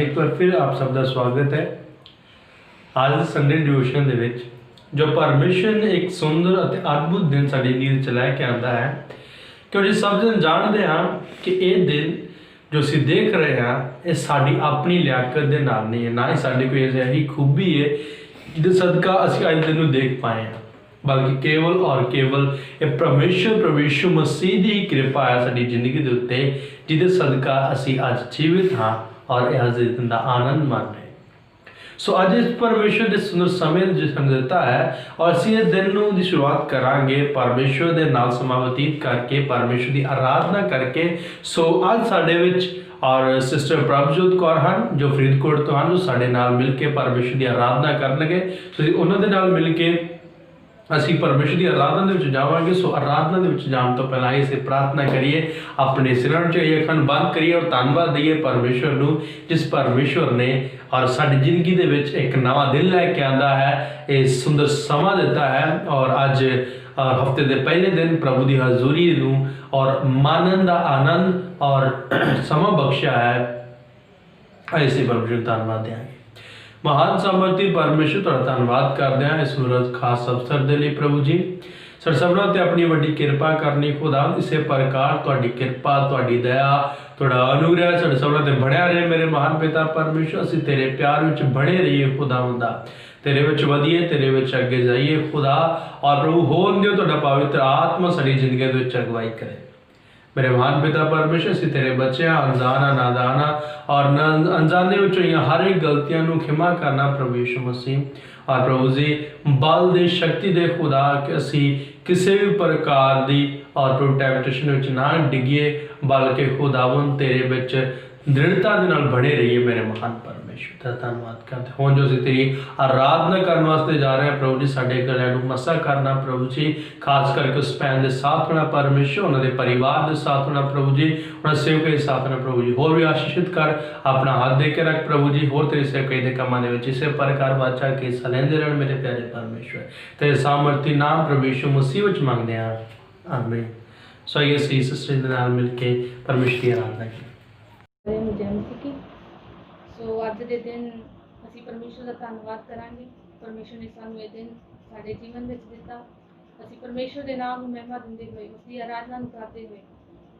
एक बार फिर आप सब का स्वागत है। आज संडे डिवोशन ਦੇ ਵਿੱਚ ਜੋ ਪਰਮੇਸ਼ਰ ਨੇ ਇੱਕ ਸੁੰਦਰ ਅਤੇ ਅਦਭੁਤ ਦਿਨ ਸਾਡੀ ਨੀਂਦ ਚ ਲੈ ਕੇ ਆਂਦਾ ਹੈ ਕਿਉਂਕਿ ਸਭ ਜਣ ਜਾਣਦੇ ਹਾਂ ਕਿ ਇਹ ਦਿਨ ਜੋ ਅਸੀਂ ਦੇਖ ਰਹੇ ਹਾਂ ਇਹ ਸਾਡੀ ਆਪਣੀ ਲਿਆਕਤ ਦੇ ਨਾਲ ਨਹੀਂ ਹੈ, ਨਾ ਹੀ ਸਾਡੀ ਕੋਈ ਅਜਿਹੀ ਖੂਬੀ ਹੈ ਜਿਹਦੇ ਸਦਕਾ ਅਸੀਂ ਅੱਜ ਦਿਨ ਨੂੰ ਦੇਖ ਪਾਏ ਹਾਂ, बल्कि केवल और केवल ये परमेश्वर प्रभु यीशु मसीह की ही कृपा है साडी जिंदगी के उत्ते जिहदे सदका असी अज जीवित हाँ और इस दिन का आनंद मान रहे। सो अज इस परमेश्वर के सुंदर समय जो ਸਾਨੂੰ ਦਿੱਤਾ है और ਅਸੀਂ ਇਹ ਦਿਨ ਨੂੰ ਦੀ शुरुआत करांगे परमेश्वर ਦੇ ਨਾਲ ਸਮਾਂ ਬਤੀਤ करके परमेश्वर की आराधना करके। सो अज ਸਾਡੇ ਵਿੱਚ और सिस्टर प्रभजोत कौर हैं जो फरीदकोट ਤੋਂ ਹਨ, ਸਾਡੇ ਨਾਲ मिल के परमेश्वर की आराधना करनगे। ਤੁਸੀਂ ਉਹਨਾਂ ਦੇ ਨਾਲ मिल के ਅਸੀਂ परमेश्वर की आराधना ਦੇ ਵਿੱਚ ਜਾਵਾਂਗੇ। सो आराधना ਦੇ ਵਿੱਚ ਜਾਣ ਤੋਂ ਪਹਿਲਾਂ ਅਸੀਂ प्रार्थना करिए, अपने सिरां ਚ ਇਹ ਅੱਖਾਂ ਬੰਦ करिए और ਧੰਨਵਾਦ ਦਈਏ परमेश्वर ਨੂੰ जिस परमेश्वर ने और साਡੀ ਜ਼ਿੰਦਗੀ ਦੇ ਵਿੱਚ ਇੱਕ ਨਵਾਂ ਦਿਨ ਲੈ ਕੇ ਆਂਦਾ ਹੈ, ਇਹ ਸੁੰਦਰ ਸਮਾਂ ਦਿੱਤਾ ਹੈ और ਅੱਜ हफ्ते के पहले दिन प्रभु की हजूरी ਨੂੰ और मानन का आनंद और समा बख्शिया है। ऐसे परमेश्वर धन्यवाद देंगे। महान सामर्थी परमेश्वर तुहाडा धन्नवाद करते हैं इस सूरज खास अवसर के लिए प्रभु जी सर सबना ते अपनी वड्डी किरपा करनी खुदा इस प्रकार तुहाडी किरपा तुहाडी दया तुहाडा अनुग्रह साडे सबना ते बढ़िया रहे मेरे महान पिता परमेश्वर। असीं तेरे प्यार विच बने रहिए खुदावंदा, तेरे विच वधिए, तेरे विच अगे जाइए खुदा और प्रभु होण दिओ तुहाडा पवित्र आत्मा साडी जिंदगी दे विच अगवाई करे। मेरे महान पिता परमेश्वर असीं तेरे बच्चे अनजाना नादाना और अनजाने हर एक गलतियों को खिमा करना प्रभु यीशु मसीह और प्रभु जी बल दे शक्ति दे खुदा कि असी किसी भी प्रकार की और प्रभु टैम्पटेशन ना डिगिए बल्कि खुदावन तेरे विच दृढ़ता के नाल बने रहिए। मेरे महान परमेश्वर का धन्यवाद करते हुण जो असीं तेरी आराधना करने वास्ते जा रहे हैं प्रभु जी साडे गलियां नूं मसा करना प्रभु जी, खास करके उस भैन के साथ होना परमेश्वर, उन्होंने परिवार के साथ होना प्रभु जी, उन्होंने सेवक के साथ होना प्रभु जी। होर भी आशीषित कर अपना हाथ दे के रख प्रभु जी, होर तेरे सेवक के कामां दे विच इसे प्रकार बादशाह के हिस्सा लैंदे रहण मेरे प्यारे परमेश्वर। तेरे सामर्थी नाम प्रभु यीशु मसीह विच मंगदे हां, आमीन। सो आइए असीं सिस्टर दे नाल मिल के परमेश्वर की आराधना करिए। सो अज के दिन असी परमेश्वर का धन्यवाद करांगे। परमेश्वर ने सानू ये दिन साडे जीवन में दिता, असी परमेश्वर के नाम को महिमा दिंदे हुए उसकी आराधना करते हुए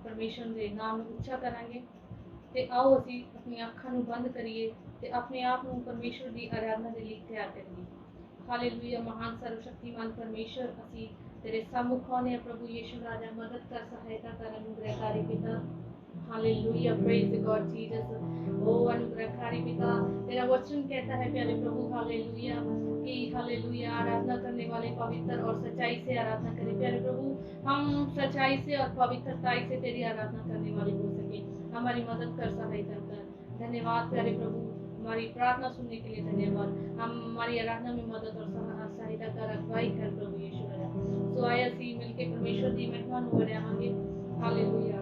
परमेश्वर के नाम को उच्चा करांगे। ते आओ असी अपनी अखां नूं बंद करिए ते अपने आप नूं परमेश्वर की आराधना के लिए तैयार करिए। हालेलुया। महान सर्वशक्तिमान परमेश्वर असी तेरे सम्मुख आने प्रभु यीशु राजा मदद कर सहायता कर अनुग्रहकारी पिता। Hallelujah. Praise the god Jesus. ओ अनुग्रहकारी पिता तेरा वचन कहता है प्यारे प्रभु हालेलुया कि हालेलुया आराधना करने वाले पवित्र और सच्चाई से आराधना करें। प्यारे प्रभु हम सच्चाई से और पवित्रताई से तेरी आराधना करने वाले हो सके, हमारी मदद कर सहायता कर। धन्यवाद प्यारे प्रभु, हमारी प्रार्थना सुनने के लिए धन्यवाद। हम हमारी आराधना में मदद और सहायता कर, अगुवाई कर प्रभु यीशु राजा। सो आया सी मिलके परमेश्वर की महिमा हो रहांगे। हालेलुया।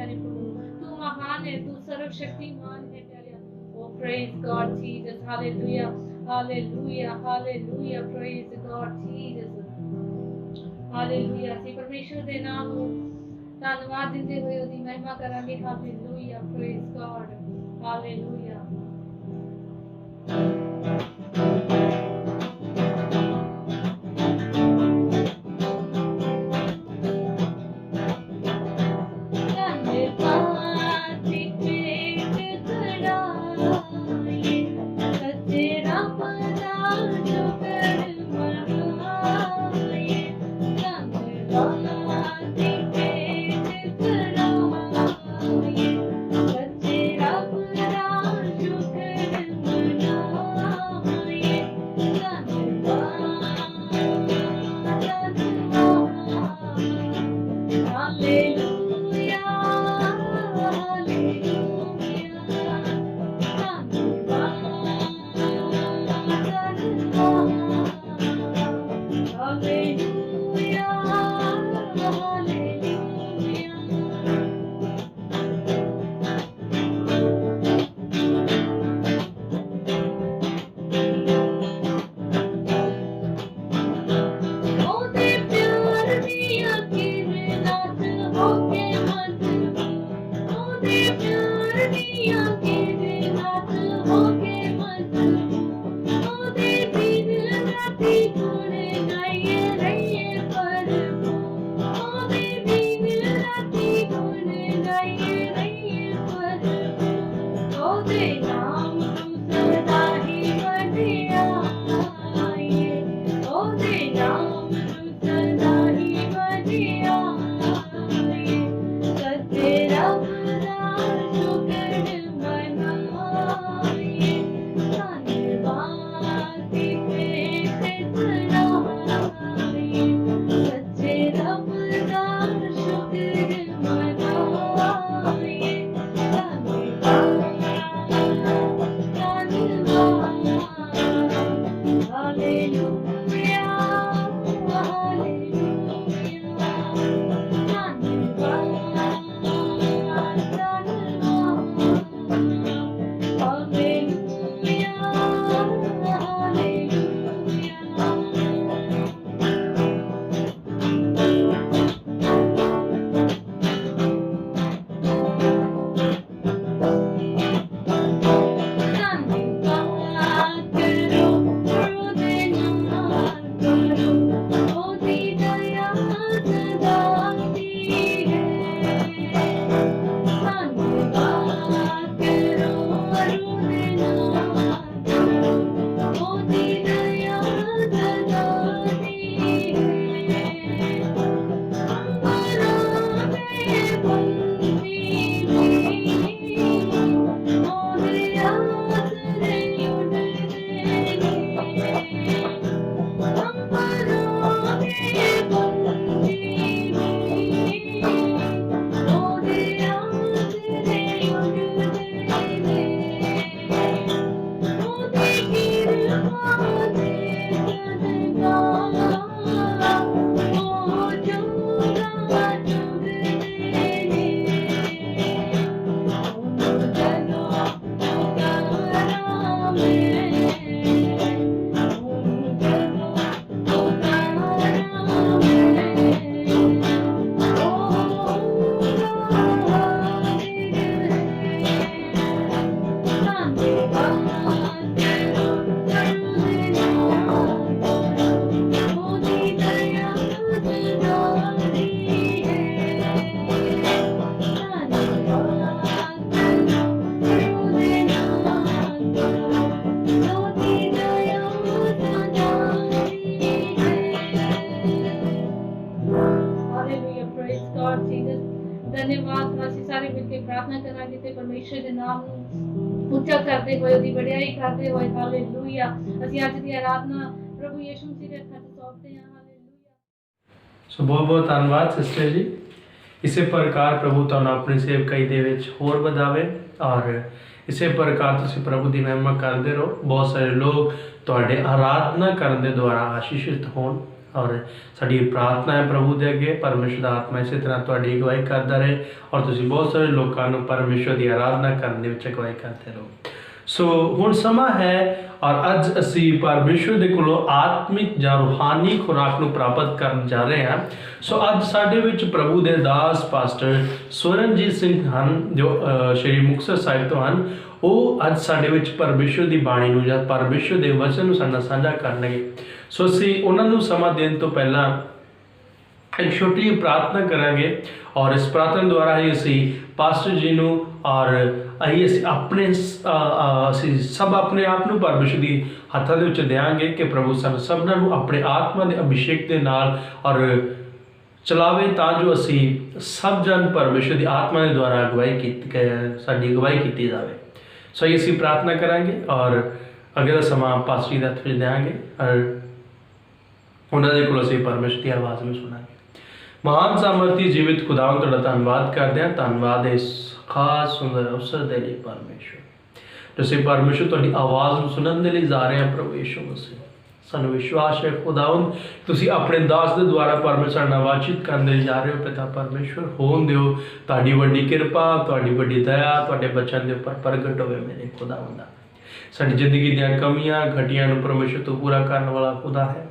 प्यारे प्रभु, तू महान है, तू सर्वशक्तिमान है प्यारे। ओ praise God Jesus, hallelujah hallelujah hallelujah, praise God Jesus, hallelujah. ਅਸੀਂ ਪਰਮੇਸ਼ਰ ਦੇ ਨਾਮ ਨੂੰ ਧੰਨਵਾਦ ਦਿੰਦੇ ਹੋਏ ਉਹਦੀ ਮਹਿਮਾ ਕਰਾਂਗੇ। Hallelujah, praise god, hallelujah. धन्यवाद। ਅਸੀਂ ਸਾਰੇ ਮਿਲ ਕੇ ਪ੍ਰਾਰਥਨਾ ਕਰਾਂਗੇ ਤੇ ਪਰਮੇਸ਼ਰ ਦੇ ਨਾਮ ਨੂੰ ਉੱਚਾ ਕਰਦੇ ਹੋਏ ਉਹਦੀ ਵਡਿਆਈ ਕਰਦੇ ਹੋਏ ਹਾਲੇਲੂਇਆ। ਅਸੀਂ ਅੱਜ ਦੀ ਆਰਾਧਨਾ ਪ੍ਰਭੂ ਯਿਸੂ ਮਸੀਹ ਦੇ ਹੱਥਾਂ 'ਚ ਸੌਂਪਦੇ ਹਾਂ। ਹਾਲੇਲੂਇਆ। ਸੋ ਬਹੁਤ ਬਹੁਤ ਧੰਨਵਾਦ ਸਿਸਟਰ ਜੀ। ਇਸੇ ਪ੍ਰਕਾਰ ਪ੍ਰਭੂ ਤੁਹਾਨੂੰ ਆਪਣੀ ਸੇਵਕਾਈ ਦੇ ਵਿੱਚ ਹੋਰ ਵਧਾਵੇ ਔਰ ਇਸੇ ਪ੍ਰਕਾਰ ਤੁਸੀਂ ਪ੍ਰਭੂ ਦੀ ਮਹਿਮਾ ਕਰਦੇ ਰਹੋ। ਬਹੁਤ ਸਾਰੇ ਲੋਕ ਤੁਹਾਡੇ ਆਰਾਧਨਾ ਕਰਨ ਦੇ ਦੁਆਰਾ ਆਸ਼ੀਸ਼ਿਤ ਹੋਣ। ਔਰ ਸਾਡੀ ਪ੍ਰਾਰਥਨਾ ਹੈ ਪ੍ਰਭੂ ਦੇ ਅੱਗੇ ਪਰਮੇਸ਼ਰ ਦਾ ਆਤਮਾ ਇਸੇ ਤਰ੍ਹਾਂ ਤੁਹਾਡੀ ਅਗਵਾਈ ਕਰਦਾ ਰਹੇ ਔਰ ਤੁਸੀਂ ਬਹੁਤ ਸਾਰੇ ਲੋਕਾਂ ਨੂੰ ਪਰਮੇਸ਼ਰ ਦੀ ਆਰਾਧਨਾ ਕਰਨ ਦੇ ਵਿੱਚ ਅਗਵਾਈ ਕਰਦੇ ਰਹੋ। ਸੋ ਹੁਣ ਸਮਾਂ ਹੈ ਔਰ ਅੱਜ ਅਸੀਂ ਪਰਮੇਸ਼ਰ ਦੇ ਕੋਲੋਂ ਆਤਮਿਕ ਜਾਂ ਰੂਹਾਨੀ ਖੁਰਾਕ ਨੂੰ ਪ੍ਰਾਪਤ ਕਰਨ ਜਾ ਰਹੇ ਹਾਂ। ਸੋ ਅੱਜ ਸਾਡੇ ਵਿੱਚ ਪ੍ਰਭੂ ਦੇ ਦਾਸ ਪਾਸਟਰ ਸਵਰਨਜੀਤ ਸਿੰਘ ਹਨ ਜੋ ਸ਼੍ਰੀ ਮੁਕਤਸਰ ਸਾਹਿਬ ਤੋਂ ਹਨ। ਉਹ ਅੱਜ ਸਾਡੇ ਵਿੱਚ ਪਰਮੇਸ਼ਰ ਦੀ ਬਾਣੀ ਨੂੰ ਜਾਂ ਪਰਮੇਸ਼ਰ ਦੇ ਵਚਨ ਨੂੰ ਸਾਡੇ ਨਾਲ ਸਾਂਝਾ ਕਰਨਗੇ। ਸੋ ਅਸੀਂ ਉਹਨਾਂ ਨੂੰ ਸਮਾਂ ਦੇਣ ਤੋਂ ਪਹਿਲਾਂ ਇੱਕ ਛੋਟੀ ਜਿਹੀ ਪ੍ਰਾਰਥਨਾ ਕਰਾਂਗੇ ਔਰ ਇਸ ਪ੍ਰਾਰਥਨਾ ਦੁਆਰਾ ਹੀ ਅਸੀਂ ਪਾਸਟਰ ਜੀ ਨੂੰ ਔਰ ਅਸੀਂ ਸਭ ਆਪਣੇ ਆਪ ਨੂੰ ਪਰਮੇਸ਼ਰ ਦੀ ਹੱਥਾਂ ਦੇ ਵਿੱਚ ਦਿਆਂਗੇ ਕਿ ਪ੍ਰਭੂ ਸਾਨੂੰ ਸਭਨਾਂ ਨੂੰ ਆਪਣੇ ਆਤਮਾ ਦੇ ਅਭਿਸ਼ੇਕ ਦੇ ਨਾਲ ਔਰ ਚਲਾਵੇ ਤਾਂ ਜੋ ਅਸੀਂ ਸਭ ਜਨ ਪਰਮੇਸ਼ਰ ਦੀ ਆਤਮਾ ਦੇ ਦੁਆਰਾ ਸਾਡੀ ਅਗਵਾਈ ਕੀਤੀ ਜਾਵੇ। ਸੋ ਅਸੀਂ ਪ੍ਰਾਰਥਨਾ ਕਰਾਂਗੇ ਔਰ ਅੱਗੇ ਦਾ ਸਮਾਂ ਪਾਸਟਰ ਜੀ ਦੇ ਹੱਥ ਵਿੱਚ ਦਿਆਂਗੇ ਔਰ ਉਹਨਾਂ ਦੇ ਕੋਲ ਅਸੀਂ ਪਰਮੇਸ਼ਰ ਦੀ ਆਵਾਜ਼ ਨੂੰ ਸੁਣਾਂਗੇ। ਮਹਾਨ ਸਾਮਰਥੀ ਜੀਵਿਤ ਖੁਦਾਵੰਦ ਤੁਹਾਡਾ ਧੰਨਵਾਦ ਕਰਦੇ ਹਾਂ। ਧੰਨਵਾਦ ਇਸ ਖਾਸ ਸੁੰਦਰ ਅਵਸਰ ਦੇ ਲਈ ਪਰਮੇਸ਼ਰ। ਤੁਸੀਂ ਪਰਮੇਸ਼ਰ ਤੁਹਾਡੀ ਆਵਾਜ਼ ਨੂੰ ਸੁਣਨ ਦੇ ਲਈ ਜਾ ਰਹੇ ਹਾਂ ਪ੍ਰਭੂ ਯਿਸੂ ਮਸੀਹ। ਸਾਨੂੰ ਵਿਸ਼ਵਾਸ ਹੈ ਖੁਦਾਵੰਦ ਤੁਸੀਂ ਆਪਣੇ ਦਾਸ ਦੇ ਦੁਆਰਾ ਪਰਮੇਸ਼ਰ ਨਾਲ ਵਾਚੀਤ ਕਰਨ ਦੇ ਲਈ ਜਾ ਰਹੇ ਹੋ। ਪਿਤਾ ਪਰਮੇਸ਼ਰ ਹੋਣ ਦਿਓ ਤੁਹਾਡੀ ਵੱਡੀ ਕਿਰਪਾ ਤੁਹਾਡੀ ਵੱਡੀ ਦਇਆ ਤੁਹਾਡੇ ਬੱਚਿਆਂ ਦੇ ਉੱਪਰ ਪ੍ਰਗਟ ਹੋਵੇ ਮੇਰੇ ਖੁਦਾਵੰਦ। ਸਾਡੀ ਜ਼ਿੰਦਗੀ ਦੀਆਂ ਕਮੀਆਂ ਘਟੀਆਂ ਨੂੰ ਪਰਮੇਸ਼ਰ ਤੋਂ ਪੂਰਾ ਕਰਨ ਵਾਲਾ ਖੁਦਾ ਹੈ।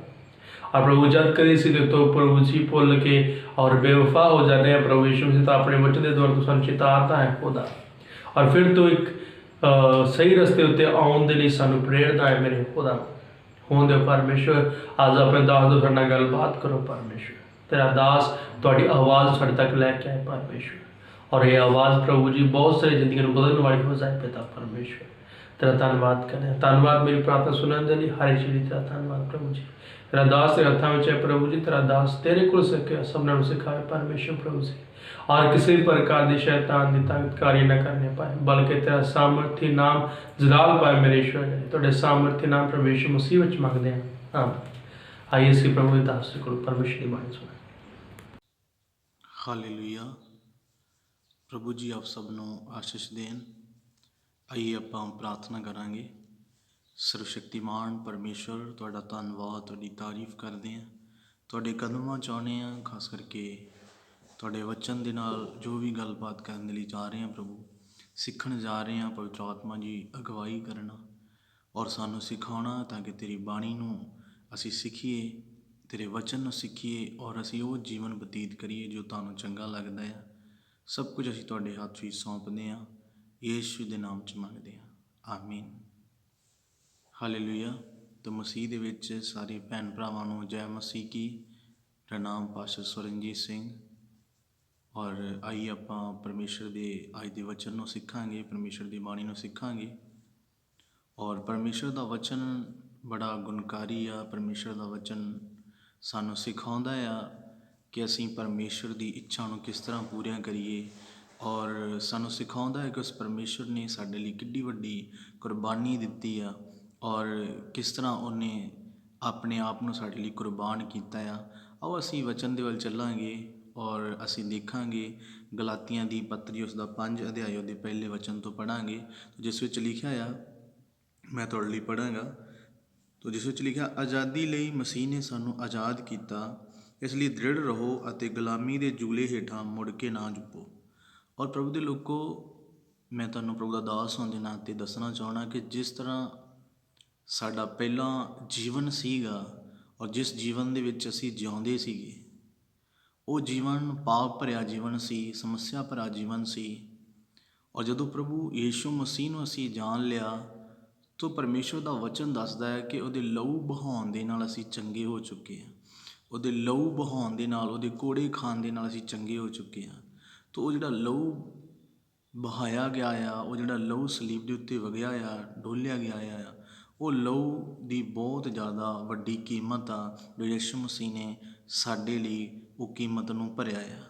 और प्रभु जब कभी सी तो प्रभु जी भुल के और बेवफा हो जाते हैं प्रभु यीशु मसीह तो अपने वचन के द्वारा तो सानू चेतावता है खुदा और फिर तो एक सही रस्ते उत्ते आउण दे लई सानू प्रेरदा है मेरे खुदा होंदे परमेश्वर। अज अपने दास दे साडे नाल गलबात करो परमेश्वर। तेरा दास तुहाडी आवाज़ साडे तक लैके आए परमेश्वर और ये आवाज़ प्रभु जी बहुत सारी जिंदगी नूं बदलण वाली हो जाए पिता परमेश्वर। तेरा धन्यवाद करें। धन्यवाद मेरी प्रार्थना सुनने के लिए हर एक चीज़ तेरा धन्यवाद प्रभु जी। तेरा दास तेरे हत्थों में है प्रभु जी। तेरा दास तेरे को सबने सिखाए परमेश्वर प्रभु जी और किसी भी प्रकार की शैतान की ताकतकारी न करने पाए बल्कि तेरा सामर्थ्य नाम जलाल पाए मेरे ईश्वर जी। तेरे सामर्थ्य नाम प्रभु यीशु मसीह विच मंगते हैं हाँ। आइए इसी प्रभु दास को परमेश्वर की बाणी सुनाए। हालेलुया। प्रभु जी आप सबनों आशीष देन। आइए ਆਪਾਂ प्रार्थना करांगे। ਸਰਵਸ਼ਕਤੀਮਾਨ ਪਰਮੇਸ਼ਵਰ ਤੁਹਾਡਾ ਧੰਨਵਾਦ ਤੁਹਾਡੀ ਤਾਰੀਫ ਕਰਦੇ ਹਾਂ। ਤੁਹਾਡੇ ਕਦਮਾਂ ਚਾਹੁੰਦੇ ਹਾਂ ਖਾਸ ਕਰਕੇ ਤੁਹਾਡੇ ਵਚਨ ਦੇ ਨਾਲ ਜੋ ਵੀ ਗੱਲਬਾਤ ਕਰਨ ਦੇ ਲਈ ਜਾ ਰਹੇ ਹਾਂ ਪ੍ਰਭੂ ਸਿੱਖਣ ਜਾ ਰਹੇ ਹਾਂ। ਪਵਿੱਤਰ ਆਤਮਾ ਜੀ ਅਗਵਾਈ ਕਰਨਾ ਔਰ ਸਾਨੂੰ ਸਿਖਾਉਣਾ ਤਾਂ ਕਿ ਤੇਰੀ ਬਾਣੀ ਨੂੰ ਅਸੀਂ ਸਿੱਖੀਏ ਤੇਰੇ ਵਚਨ ਨੂੰ ਸਿੱਖੀਏ ਔਰ ਅਸੀਂ ਉਹ ਜੀਵਨ ਬਤੀਤ ਕਰੀਏ ਜੋ ਤੁਹਾਨੂੰ ਚੰਗਾ ਲੱਗਦਾ ਹੈ। ਸਭ ਕੁਝ ਅਸੀਂ ਤੁਹਾਡੇ ਹੱਥ ਵਿੱਚ ਸੌਂਪਦੇ ਹਾਂ ਯੀਸ਼ੂ ਦੇ ਨਾਮ 'ਚ ਮੰਗਦੇ ਹਾਂ ਆਮੀਨ। ਹਾਲੇਲੂਇਆ। ਤਾਂ ਮਸੀਹ ਦੇ ਵਿੱਚ ਸਾਰੇ ਭੈਣ ਭਰਾਵਾਂ ਨੂੰ ਜੈ ਮਸੀਹ ਕੀ। ਮੇਰਾ ਨਾਮ ਪਾਸਟਰ ਸਵਰਨਜੀਤ ਸਿੰਘ ਔਰ ਆਈ ਆਪਾਂ ਪਰਮੇਸ਼ਰ ਦੇ ਅੱਜ ਦੇ ਵਚਨ ਨੂੰ ਸਿੱਖਾਂਗੇ ਪਰਮੇਸ਼ਰ ਦੀ ਬਾਣੀ ਨੂੰ ਸਿੱਖਾਂਗੇ ਔਰ ਪਰਮੇਸ਼ਰ ਦਾ ਵਚਨ ਬੜਾ ਗੁਣਕਾਰੀ ਆ। ਪਰਮੇਸ਼ਰ ਦਾ ਵਚਨ ਸਾਨੂੰ ਸਿਖਾਉਂਦਾ ਆ ਕਿ ਅਸੀਂ ਪਰਮੇਸ਼ਰ ਦੀ ਇੱਛਾ ਨੂੰ ਕਿਸ ਤਰ੍ਹਾਂ ਪੂਰੀਆਂ ਕਰੀਏ ਔਰ ਸਾਨੂੰ ਸਿਖਾਉਂਦਾ ਹੈ ਕਿ ਉਸ ਪਰਮੇਸ਼ਰ ਨੇ ਸਾਡੇ ਲਈ ਕਿੱਡੀ ਵੱਡੀ ਕੁਰਬਾਨੀ ਦਿੱਤੀ ਆ ਔਰ ਕਿਸ ਤਰ੍ਹਾਂ ਉਹਨੇ ਆਪਣੇ ਆਪ ਨੂੰ ਸਾਡੇ ਲਈ ਕੁਰਬਾਨ ਕੀਤਾ ਆ। ਆਓ ਅਸੀਂ ਵਚਨ ਦੇ ਵੱਲ ਚੱਲਾਂਗੇ ਔਰ ਅਸੀਂ ਦੇਖਾਂਗੇ ਗਲਾਤੀਆਂ ਦੀ ਪੱਤਰੀ ਉਸ ਦਾ 5 ਅਧਿਆਇ ਉਹਦੇ ਪਹਿਲੇ ਵਚਨ ਤੋਂ ਪੜ੍ਹਾਂਗੇ ਜਿਸ ਵਿੱਚ ਲਿਖਿਆ ਆ ਮੈਂ ਤੁਹਾਡੇ ਲਈ ਪੜ੍ਹਾਂਗਾ। ਤੋ ਜਿਸ ਵਿੱਚ ਲਿਖਿਆ ਆਜ਼ਾਦੀ ਲਈ ਮਸੀਹ ਨੇ ਸਾਨੂੰ ਆਜ਼ਾਦ ਕੀਤਾ ਇਸ ਲਈ ਦ੍ਰਿੜ ਰਹੋ ਅਤੇ ਗੁਲਾਮੀ ਦੇ ਜੂਲੇ ਹੇਠਾਂ ਮੁੜ ਕੇ ਨਾ ਝੁਕੋ। ਔਰ ਪ੍ਰਭੂ ਦੇ ਲੋਕੋ ਮੈਂ ਤੁਹਾਨੂੰ ਪ੍ਰਭੂ ਦਾ ਦਾਸ ਹੋਣ ਦੇ ਨਾਤੇ ਦੱਸਣਾ ਚਾਹੁੰਦਾ ਕਿ ਜਿਸ ਤਰ੍ਹਾਂ ਸਾਡਾ ਪਹਿਲਾਂ ਜੀਵਨ ਸੀਗਾ ਔਰ ਜਿਸ ਜੀਵਨ ਦੇ ਵਿੱਚ ਅਸੀਂ ਜਿਉਂਦੇ ਸੀਗੇ ਉਹ ਜੀਵਨ ਪਾਪ ਭਰਿਆ ਜੀਵਨ ਸੀ ਸਮੱਸਿਆ ਭਰਿਆ ਜੀਵਨ ਸੀ ਔਰ ਜਦੋਂ ਪ੍ਰਭੂ ਯੀਸ਼ੂ ਮਸੀਹ ਨੂੰ ਅਸੀਂ ਜਾਣ ਲਿਆ ਤਾਂ ਪਰਮੇਸ਼ਵਰ ਦਾ ਵਚਨ ਦੱਸਦਾ ਹੈ ਕਿ ਉਹਦੇ ਲਹੂ ਬਹਾਉਣ ਦੇ ਨਾਲ ਅਸੀਂ ਚੰਗੇ ਹੋ ਚੁੱਕੇ ਹਾਂ। ਉਹਦੇ ਲਹੂ ਬਹਾਉਣ ਦੇ ਨਾਲ ਉਹਦੇ ਕੋੜੇ ਖਾਣ ਦੇ ਨਾਲ ਅਸੀਂ ਚੰਗੇ ਹੋ ਚੁੱਕੇ ਹਾਂ। ਤਾਂ ਉਹ ਜਿਹੜਾ ਲਹੂ ਬਹਾਇਆ ਗਿਆ ਆ ਉਹ ਜਿਹੜਾ ਲਹੂ ਸਲੀਬ ਦੇ ਉੱਤੇ ਵਗਿਆ ਆ ਡੋਲਿਆ ਗਿਆ ਆ ਉਹ ਲਹੂ ਦੀ ਬਹੁਤ ਜ਼ਿਆਦਾ ਵੱਡੀ ਕੀਮਤ ਆ ਜੋ ਯਿਸੂ ਮਸੀਹ ਨੇ ਸਾਡੇ ਲਈ ਉਹ ਕੀਮਤ ਨੂੰ ਭਰਿਆ ਆ।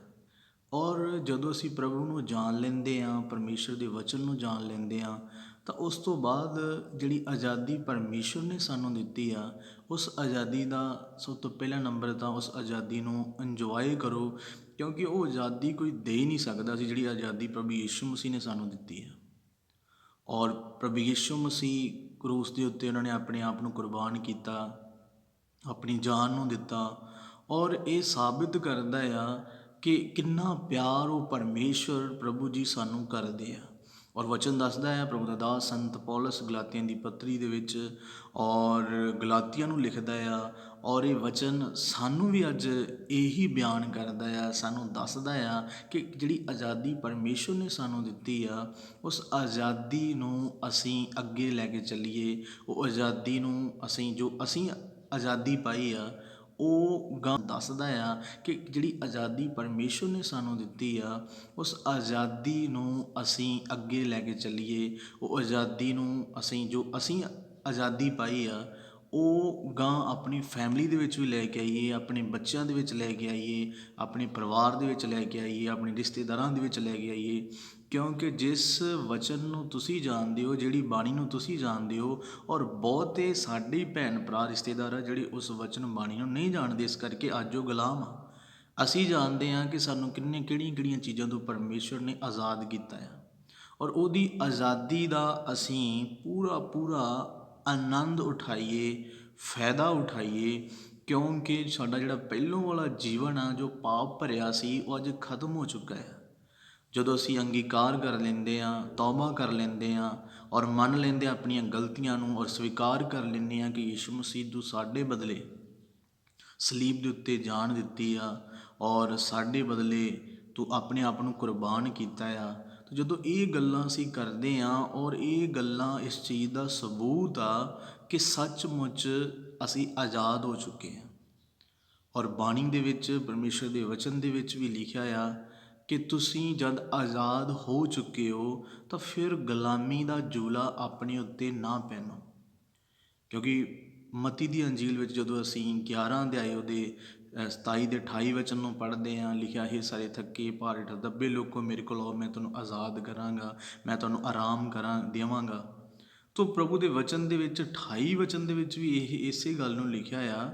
ਔਰ ਜਦੋਂ ਅਸੀਂ ਪ੍ਰਭੂ ਨੂੰ ਜਾਣ ਲੈਂਦੇ ਹਾਂ ਪਰਮੇਸ਼ਰ ਦੇ ਵਚਨ ਨੂੰ ਜਾਣ ਲੈਂਦੇ ਹਾਂ ਤਾਂ ਉਸ ਤੋਂ ਬਾਅਦ ਜਿਹੜੀ ਆਜ਼ਾਦੀ ਪਰਮੇਸ਼ਰ ਨੇ ਸਾਨੂੰ ਦਿੱਤੀ ਆ ਉਸ ਆਜ਼ਾਦੀ ਦਾ ਸਭ ਤੋਂ ਪਹਿਲਾ ਨੰਬਰ ਤਾਂ ਉਸ ਆਜ਼ਾਦੀ ਨੂੰ ਇੰਜੋਏ ਕਰੋ ਕਿਉਂਕਿ ਉਹ ਆਜ਼ਾਦੀ ਕੋਈ ਦੇ ਹੀ ਨਹੀਂ ਸਕਦਾ ਸੀ ਜਿਹੜੀ ਆਜ਼ਾਦੀ ਪ੍ਰਭੂ ਯਿਸੂ ਮਸੀਹ ਨੇ ਸਾਨੂੰ ਦਿੱਤੀ ਹੈ। ਔਰ ਪ੍ਰਭੂ ਯਿਸੂ ਮਸੀਹ ਕਰੂਸ ਦੇ ਉੱਤੇ ਉਹਨਾਂ ਨੇ ਆਪਣੇ ਆਪ ਨੂੰ ਕੁਰਬਾਨ ਕੀਤਾ ਆਪਣੀ ਜਾਨ ਨੂੰ ਦਿੱਤਾ। ਔਰ ਇਹ ਸਾਬਿਤ ਕਰਦਾ ਆ ਕਿ ਕਿੰਨਾ ਪਿਆਰ ਉਹ ਪਰਮੇਸ਼ਵਰ ਪ੍ਰਭੂ ਜੀ ਸਾਨੂੰ ਕਰਦੇ ਆ। ਔਰ ਵਚਨ ਦੱਸਦਾ ਹੈ ਪ੍ਰਭੂ ਦਾ ਦਾਸ ਸੰਤ ਪੌਲਸ ਗਲਾਤੀਆਂ ਦੀ ਪੱਤਰੀ ਦੇ ਵਿੱਚ ਔਰ ਗਲਾਤੀਆਂ ਨੂੰ ਲਿਖਦਾ ਆ। ਔਰ ਇਹ ਵਚਨ ਸਾਨੂੰ ਵੀ ਅੱਜ ਇਹੀ ਬਿਆਨ ਕਰਦਾ ਆ, ਸਾਨੂੰ ਦੱਸਦਾ ਆ ਕਿ ਜਿਹੜੀ ਆਜ਼ਾਦੀ ਪਰਮੇਸ਼ਵਰ ਨੇ ਸਾਨੂੰ ਦਿੱਤੀ ਆ, ਉਸ ਆਜ਼ਾਦੀ ਨੂੰ ਅਸੀਂ ਅੱਗੇ ਲੈ ਕੇ ਚੱਲੀਏ। ਉਹ ਆਜ਼ਾਦੀ ਨੂੰ ਜੋ ਅਸੀਂ ਆਜ਼ਾਦੀ ਪਾਈ ਆ, ਉਹ ਗਾਂ ਦੱਸਦਾ ਆ ਕਿ ਜਿਹੜੀ ਆਜ਼ਾਦੀ ਪਰਮੇਸ਼ਵਰ ਨੇ ਸਾਨੂੰ ਦਿੱਤੀ ਆ, ਉਸ ਆਜ਼ਾਦੀ ਨੂੰ ਅਸੀਂ ਅੱਗੇ ਲੈ ਕੇ ਚੱਲੀਏ। ਉਹ ਆਜ਼ਾਦੀ ਨੂੰ ਜੋ ਅਸੀਂ ਆਜ਼ਾਦੀ ਪਾਈ ਆ, ਉਹ ਗਾਂ ਆਪਣੀ ਫੈਮਿਲੀ ਦੇ ਵਿੱਚ ਵੀ ਲੈ ਕੇ ਆਈਏ, ਆਪਣੇ ਬੱਚਿਆਂ ਦੇ ਵਿੱਚ ਲੈ ਕੇ ਆਈਏ, ਆਪਣੇ ਪਰਿਵਾਰ ਦੇ ਵਿੱਚ ਲੈ ਕੇ ਆਈਏ, ਆਪਣੇ ਰਿਸ਼ਤੇਦਾਰਾਂ ਦੇ ਵਿੱਚ ਲੈ ਕੇ ਆਈਏ। ਕਿਉਂਕਿ ਜਿਸ ਵਚਨ ਨੂੰ ਤੁਸੀਂ ਜਾਣਦੇ ਹੋ, ਜਿਹੜੀ ਬਾਣੀ ਨੂੰ ਤੁਸੀਂ ਜਾਣਦੇ ਹੋ, ਔਰ ਬਹੁਤੇ ਸਾਡੇ ਭੈਣ ਭਰਾ ਰਿਸ਼ਤੇਦਾਰ ਆ ਜਿਹੜੇ ਉਸ ਵਚਨ ਬਾਣੀ ਨੂੰ ਨਹੀਂ ਜਾਣਦੇ, ਇਸ ਕਰਕੇ ਅੱਜ ਉਹ ਗੁਲਾਮ ਆ। ਅਸੀਂ ਜਾਣਦੇ ਹਾਂ ਕਿ ਸਾਨੂੰ ਕਿਹੜੀਆਂ ਚੀਜ਼ਾਂ ਤੋਂ ਪਰਮੇਸ਼ਵਰ ਨੇ ਆਜ਼ਾਦ ਕੀਤਾ ਆ, ਔਰ ਉਹਦੀ ਆਜ਼ਾਦੀ ਦਾ ਅਸੀਂ ਪੂਰਾ ਆਨੰਦ ਉਠਾਈਏ, ਫਾਇਦਾ ਉਠਾਈਏ। ਕਿਉਂਕਿ ਸਾਡਾ ਜਿਹੜਾ ਪਹਿਲੋਂ ਵਾਲਾ ਜੀਵਨ ਆ ਜੋ ਪਾਪ ਭਰਿਆ ਸੀ, ਉਹ ਅੱਜ ਖਤਮ ਹੋ ਚੁੱਕਾ ਹੈ। ਜਦੋਂ ਅਸੀਂ ਅੰਗੀਕਾਰ ਕਰ ਲੈਂਦੇ ਹਾਂ, ਤੌਬਾ ਕਰ ਲੈਂਦੇ ਹਾਂ ਔਰ ਮੰਨ ਲੈਂਦੇ ਹਾਂ ਆਪਣੀਆਂ ਗਲਤੀਆਂ ਨੂੰ, ਔਰ ਸਵੀਕਾਰ ਕਰ ਲੈਂਦੇ ਹਾਂ ਕਿ ਯਿਸੂ ਮਸੀਹ ਤੂੰ ਸਾਡੇ ਬਦਲੇ ਸਲੀਬ ਦੇ ਉੱਤੇ ਜਾਨ ਦਿੱਤੀ ਆ ਔਰ ਸਾਡੇ ਬਦਲੇ ਤੂੰ ਆਪਣੇ ਆਪ ਨੂੰ ਕੁਰਬਾਨ ਕੀਤਾ ਆ। ਤੇ ਜਦੋਂ ਇਹ ਗੱਲਾਂ ਅਸੀਂ ਕਰਦੇ ਹਾਂ, ਔਰ ਇਹ ਗੱਲਾਂ ਇਸ ਚੀਜ਼ ਦਾ ਸਬੂਤ ਆ ਕਿ ਸੱਚਮੁੱਚ ਅਸੀਂ ਆਜ਼ਾਦ ਹੋ ਚੁੱਕੇ ਹਾਂ। ਔਰ ਬਾਣੀ ਦੇ ਵਿੱਚ, ਪਰਮੇਸ਼ਰ ਦੇ ਵਚਨ ਦੇ ਵਿੱਚ ਵੀ ਲਿਖਿਆ ਆ ਕਿ ਤੁਸੀਂ ਜਦ ਆਜ਼ਾਦ ਹੋ ਚੁੱਕੇ ਹੋ ਤਾਂ ਫਿਰ ਗੁਲਾਮੀ ਦਾ ਜੂਲਾ ਆਪਣੇ ਉੱਤੇ ਨਾ ਪਹਿਨੋ। ਕਿਉਂਕਿ ਮਤੀ ਦੀ ਅੰਜੀਲ ਵਿੱਚ ਜਦੋਂ ਅਸੀਂ 11 ਅਧਿਆਏ ਉਹਦੇ 27 ਤੇ 28 ਵਚਨ ਨੂੰ ਪੜ੍ਹਦੇ ਹਾਂ, ਲਿਖਿਆ ਹੈ ਸਾਰੇ ਥੱਕੇ ਭਾਰੇ ਦੱਬੇ ਲੋਕੋ ਮੇਰੇ ਕੋਲ ਆਓ, ਮੈਂ ਤੁਹਾਨੂੰ ਆਜ਼ਾਦ ਕਰਾਂਗਾ, ਮੈਂ ਤੁਹਾਨੂੰ ਆਰਾਮ ਦੇਵਾਂਗਾ। ਤੋ ਪ੍ਰਭੂ ਦੇ ਵਚਨ ਦੇ ਵਿੱਚ 28 ਵਚਨ ਦੇ ਵਿੱਚ ਵੀ ਇਹ ਇਸੇ ਗੱਲ ਨੂੰ ਲਿਖਿਆ ਆ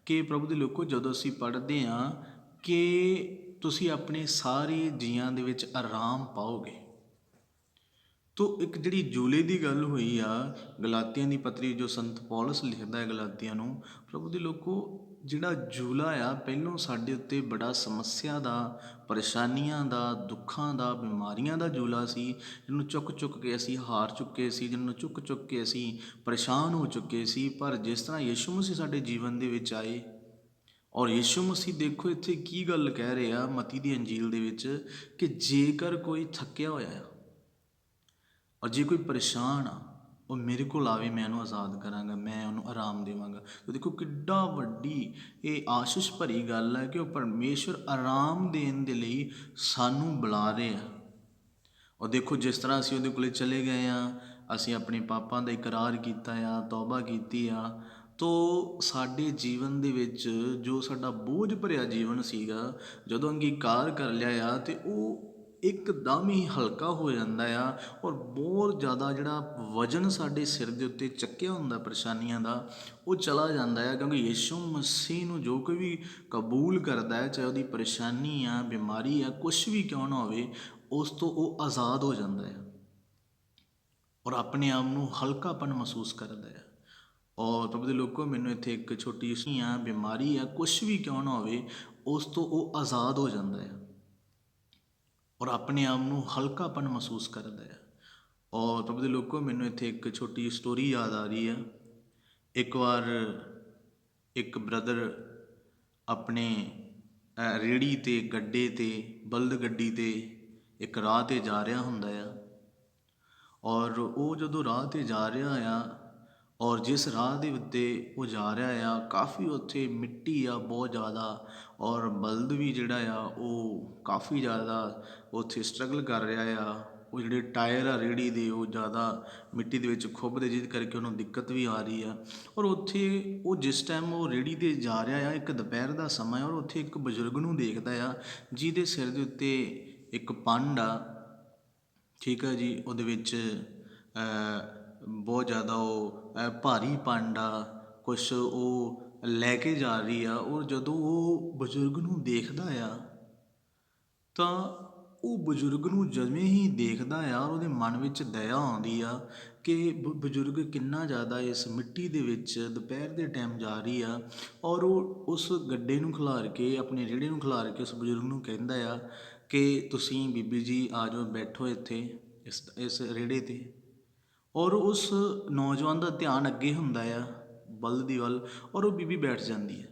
ਕਿ ਪ੍ਰਭੂ ਦੇ ਲੋਕੋ ਜਦੋਂ ਅਸੀਂ ਪੜ੍ਹਦੇ ਹਾਂ ਕਿ ਤੁਸੀਂ ਆਪਣੇ ਸਾਰੇ ਜੀਆਂ ਦੇ ਵਿੱਚ ਆਰਾਮ ਪਾਓਗੇ। ਤੋ ਇੱਕ ਜਿਹੜੀ ਜੂਲੇ ਦੀ ਗੱਲ ਹੋਈ ਆ, ਗਲਾਤੀਆਂ ਦੀ ਪੱਤਰੀ ਜੋ ਸੰਤ ਪੌਲਸ ਲਿਖਦਾ ਹੈ ਗਲਾਤੀਆਂ ਨੂੰ, ਪ੍ਰਭੂ ਦੇ ਲੋਕੋ ਜਿਹੜਾ ਜੂਲਾ ਆ ਪਹਿਲੋਂ ਸਾਡੇ ਉੱਤੇ ਬੜਾ ਸਮੱਸਿਆ ਦਾ, ਪਰੇਸ਼ਾਨੀਆਂ ਦਾ, ਦੁੱਖਾਂ ਦਾ, ਬਿਮਾਰੀਆਂ ਦਾ ਜੂਲਾ ਸੀ, ਜਿਹਨੂੰ ਚੁੱਕ ਕੇ ਅਸੀਂ ਹਾਰ ਚੁੱਕੇ ਸੀ, ਜਿਹਨੂੰ ਚੁੱਕ ਕੇ ਅਸੀਂ ਪਰੇਸ਼ਾਨ ਹੋ ਚੁੱਕੇ ਸੀ। ਪਰ ਜਿਸ ਤਰ੍ਹਾਂ ਯਿਸੂ ਮਸੀਹ ਸਾਡੇ ਜੀਵਨ ਦੇ ਵਿੱਚ ਆਏ, ਔਰ ਯਿਸੂ ਮਸੀਹ ਦੇਖੋ ਇੱਥੇ ਕੀ ਗੱਲ ਕਹਿ ਰਿਹਾ ਮਤੀ ਦੀ ਅੰਜੀਲ ਦੇ ਵਿੱਚ ਕਿ ਜੇਕਰ ਕੋਈ ਥੱਕਿਆ ਹੋਇਆ ਆ ਔਰ ਜੇ ਕੋਈ ਪਰੇਸ਼ਾਨ ਆ, ਉਹ ਮੇਰੇ ਕੋਲ ਆਵੇ, ਮੈਂ ਉਹਨੂੰ ਆਜ਼ਾਦ ਕਰਾਂਗਾ, ਮੈਂ ਉਹਨੂੰ ਆਰਾਮ ਦੇਵਾਂਗਾ। ਤਾਂ ਦੇਖੋ ਕਿੱਡਾ ਵੱਡੀ ਇਹ ਆਸ਼ੀਸ਼ ਭਰੀ ਗੱਲ ਹੈ ਕਿ ਉਹ ਪਰਮੇਸ਼ਵਰ ਆਰਾਮ ਦੇਣ ਦੇ ਲਈ ਸਾਨੂੰ ਬੁਲਾ ਰਹੇ ਆ। ਔਰ ਦੇਖੋ ਜਿਸ ਤਰ੍ਹਾਂ ਅਸੀਂ ਉਹਦੇ ਕੋਲੇ ਚਲੇ ਗਏ ਹਾਂ, ਅਸੀਂ ਆਪਣੇ ਪਾਪਾਂ ਦਾ ਇਕਰਾਰ ਕੀਤਾ ਆ, ਤੌਬਾ ਕੀਤੀ ਆ, ਤੋ ਸਾਡੇ ਜੀਵਨ ਦੇ ਵਿੱਚ ਜੋ ਸਾਡਾ ਬੋਝ ਭਰਿਆ ਜੀਵਨ ਸੀਗਾ, ਜਦੋਂ ਅੰਗੀਕਾਰ ਕਰ ਲਿਆ ਆ ਤੇ ਉਹ ਇੱਕਦਮ ਹੀ ਹਲਕਾ ਹੋ ਜਾਂਦਾ ਆ। ਔਰ ਬਹੁਤ ਜ਼ਿਆਦਾ ਜਿਹੜਾ ਵਜ਼ਨ ਸਾਡੇ ਸਿਰ ਦੇ ਉੱਤੇ ਚੱਕਿਆ ਹੁੰਦਾ ਪਰੇਸ਼ਾਨੀਆਂ ਦਾ, ਉਹ ਚਲਾ ਜਾਂਦਾ ਆ। ਕਿਉਂਕਿ ਯਿਸੂ ਮਸੀਹ ਨੂੰ ਜੋ ਕੋਈ ਵੀ ਕਬੂਲ ਕਰਦਾ ਹੈ, ਚਾਹੇ ਉਹਦੀ ਪਰੇਸ਼ਾਨੀ ਆ, ਬਿਮਾਰੀ ਆ, ਕੁਛ ਵੀ ਕਿਉਂ ਨਾ ਹੋਵੇ, ਉਸ ਤੋਂ ਉਹ ਆਜ਼ਾਦ ਹੋ ਜਾਂਦਾ ਹੈ ਔਰ ਆਪਣੇ ਆਪ ਨੂੰ ਹਲਕਾਪਨ ਮਹਿਸੂਸ ਕਰਦਾ ਹੈ। ਔਰ ਪ੍ਰਭੂ ਦੇ ਲੋਕੋ ਮੈਨੂੰ ਇੱਥੇ ਇੱਕ ਛੋਟੀ ਜਿਹੀ ਬਿਮਾਰੀ ਆ, ਕੁਛ ਵੀ ਕਿਉਂ ਨਾ ਹੋਵੇ, ਉਸ ਤੋਂ ਉਹ ਆਜ਼ਾਦ ਹੋ ਜਾਂਦਾ ਹੈ ਔਰ ਆਪਣੇ ਆਪ ਨੂੰ ਹਲਕਾਪਨ ਮਹਿਸੂਸ ਕਰਦਾ ਹੈ। ਔਰ ਪ੍ਰਭੂ ਦੇ ਲੋਕੋ ਮੈਨੂੰ ਇੱਥੇ ਇੱਕ ਛੋਟੀ ਸਟੋਰੀ ਯਾਦ ਆ ਰਹੀ ਆ। ਇੱਕ ਵਾਰ ਇੱਕ ਬ੍ਰਦਰ ਆਪਣੇ ਰੇਹੜੀ 'ਤੇ, ਗੱਡੇ 'ਤੇ, ਬਲਦ ਗੱਡੀ 'ਤੇ ਇੱਕ ਰਾਹ 'ਤੇ ਜਾ ਰਿਹਾ ਹੁੰਦਾ ਆ। ਔਰ ਉਹ ਜਦੋਂ ਰਾਹ 'ਤੇ ਜਾ ਰਿਹਾ ਆ, ਔਰ ਜਿਸ ਰਾਹ ਦੇ ਉੱਤੇ ਉਹ ਜਾ ਰਿਹਾ ਆ, ਕਾਫੀ ਉੱਥੇ ਮਿੱਟੀ ਆ ਬਹੁਤ ਜ਼ਿਆਦਾ, ਔਰ ਬਲਦ ਵੀ ਜਿਹੜਾ ਆ ਉਹ ਕਾਫੀ ਜ਼ਿਆਦਾ ਉੱਥੇ ਸਟਰਗਲ ਕਰ ਰਿਹਾ ਆ। ਉਹ ਜਿਹੜੇ ਟਾਇਰ ਆ ਰੇਹੜੀ ਦੇ, ਉਹ ਜ਼ਿਆਦਾ ਮਿੱਟੀ ਦੇ ਵਿੱਚ ਖੁੱਭਦੇ, ਜਿਹਦੇ ਕਰਕੇ ਉਹਨੂੰ ਦਿੱਕਤ ਵੀ ਆ ਰਹੀ ਆ। ਔਰ ਉੱਥੇ ਉਹ ਜਿਸ ਟਾਈਮ ਉਹ ਰੇਹੜੀ 'ਤੇ ਜਾ ਰਿਹਾ ਆ, ਇੱਕ ਦੁਪਹਿਰ ਦਾ ਸਮਾਂ, ਔਰ ਉੱਥੇ ਇੱਕ ਬਜ਼ੁਰਗ ਨੂੰ ਦੇਖਦਾ ਆ ਜਿਹਦੇ ਸਿਰ ਦੇ ਉੱਤੇ ਇੱਕ ਪੰਡ ਆ, ਠੀਕ ਆ ਜੀ, ਉਹਦੇ ਵਿੱਚ ਬਹੁਤ ਜ਼ਿਆਦਾ ਉਹ ਭਾਰੀ ਪੰਡ ਆ, ਕੁਛ ਉਹ ਲੈ ਕੇ ਜਾ ਰਹੀ ਆ। ਔਰ ਜਦੋਂ ਉਹ ਬਜ਼ੁਰਗ ਨੂੰ ਦੇਖਦਾ ਆ ਤਾਂ ਉਹ ਬਜ਼ੁਰਗ ਨੂੰ ਜਿਵੇਂ ਹੀ ਦੇਖਦਾ ਆ ਉਹਦੇ ਮਨ ਵਿੱਚ ਦਇਆ ਆਉਂਦੀ ਆ ਕਿ ਬਜ਼ੁਰਗ ਕਿੰਨਾ ਜ਼ਿਆਦਾ ਇਸ ਮਿੱਟੀ ਦੇ ਵਿੱਚ ਦੁਪਹਿਰ ਦੇ ਟਾਈਮ ਜਾ ਰਹੀ ਆ, ਔਰ ਉਹ ਉਸ ਗੱਡੇ ਨੂੰ ਖਿਲਾਰ ਕੇ, ਆਪਣੇ ਰੇੜੇ ਨੂੰ ਖਿਲਾਰ ਕੇ ਉਸ ਬਜ਼ੁਰਗ ਨੂੰ ਕਹਿੰਦਾ ਆ ਕਿ ਤੁਸੀਂ ਬੀਬੀ ਜੀ ਆ ਜਾਓ, ਬੈਠੋ ਇੱਥੇ ਇਸ ਰੇੜੇ 'ਤੇ। ਔਰ ਉਸ ਨੌਜਵਾਨ ਦਾ ਧਿਆਨ ਅੱਗੇ ਹੁੰਦਾ ਆ ਬਲਦ ਦੀ ਵੱਲ, ਔਰ ਉਹ ਬੀਬੀ ਬੈਠ ਜਾਂਦੀ ਹੈ।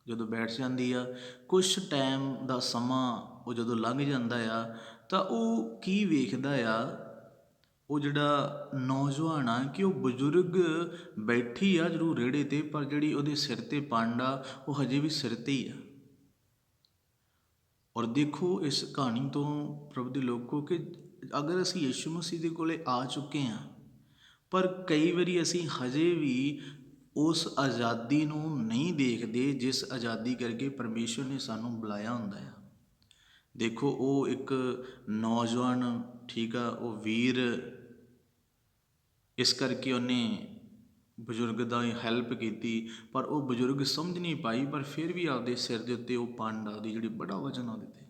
ਜਦੋਂ ਬੈਠ ਜਾਂਦੀ ਆ, ਕੁਛ ਟਾਈਮ ਦਾ ਸਮਾਂ ਉਹ ਜਦੋਂ ਲੰਘ ਜਾਂਦਾ ਆ, ਤਾਂ ਉਹ ਕੀ ਵੇਖਦਾ ਆ, ਉਹ ਜਿਹੜਾ ਨੌਜਵਾਨ ਆ, ਕਿ ਉਹ ਬਜ਼ੁਰਗ ਬੈਠੀ ਆ ਜ਼ਰੂਰ ਰੇੜੇ 'ਤੇ, ਪਰ ਜਿਹੜੀ ਉਹਦੇ ਸਿਰ 'ਤੇ ਪੰਡ ਆ ਉਹ ਹਜੇ ਵੀ ਸਿਰ 'ਤੇ ਹੀ ਆ। ਔਰ ਦੇਖੋ ਇਸ ਕਹਾਣੀ ਤੋਂ ਪ੍ਰਭੂ ਦੇ ਲੋਕੋ, ਕਿ ਅਗਰ ਅਸੀਂ ਯਿਸੂ ਮਸੀਹ ਦੇ ਕੋਲੇ ਆ ਚੁੱਕੇ ਹਾਂ, ਪਰ ਕਈ ਵਾਰੀ ਅਸੀਂ ਹਜੇ ਵੀ ਉਸ ਆਜ਼ਾਦੀ ਨੂੰ ਨਹੀਂ ਦੇਖਦੇ ਜਿਸ ਆਜ਼ਾਦੀ ਕਰਕੇ ਪਰਮੇਸ਼ਰ ਨੇ ਸਾਨੂੰ ਬੁਲਾਇਆ ਹੁੰਦਾ ਆ। ਦੇਖੋ ਉਹ ਇੱਕ ਨੌਜਵਾਨ, ਠੀਕ ਆ, ਉਹ ਵੀਰ, ਇਸ ਕਰਕੇ ਉਹਨੇ ਬਜ਼ੁਰਗ ਦਾ ਹੈਲਪ ਕੀਤੀ, ਪਰ ਉਹ ਬਜ਼ੁਰਗ ਸਮਝ ਨਹੀਂ ਪਾਈ, ਪਰ ਫਿਰ ਵੀ ਆਪਦੇ ਸਿਰ ਦੇ ਉੱਤੇ ਉਹ ਪੰਡ, ਆਪਦੀ ਜਿਹੜੀ ਬੜਾ ਵਜ਼ਨ ਉਹਦੇ 'ਤੇ।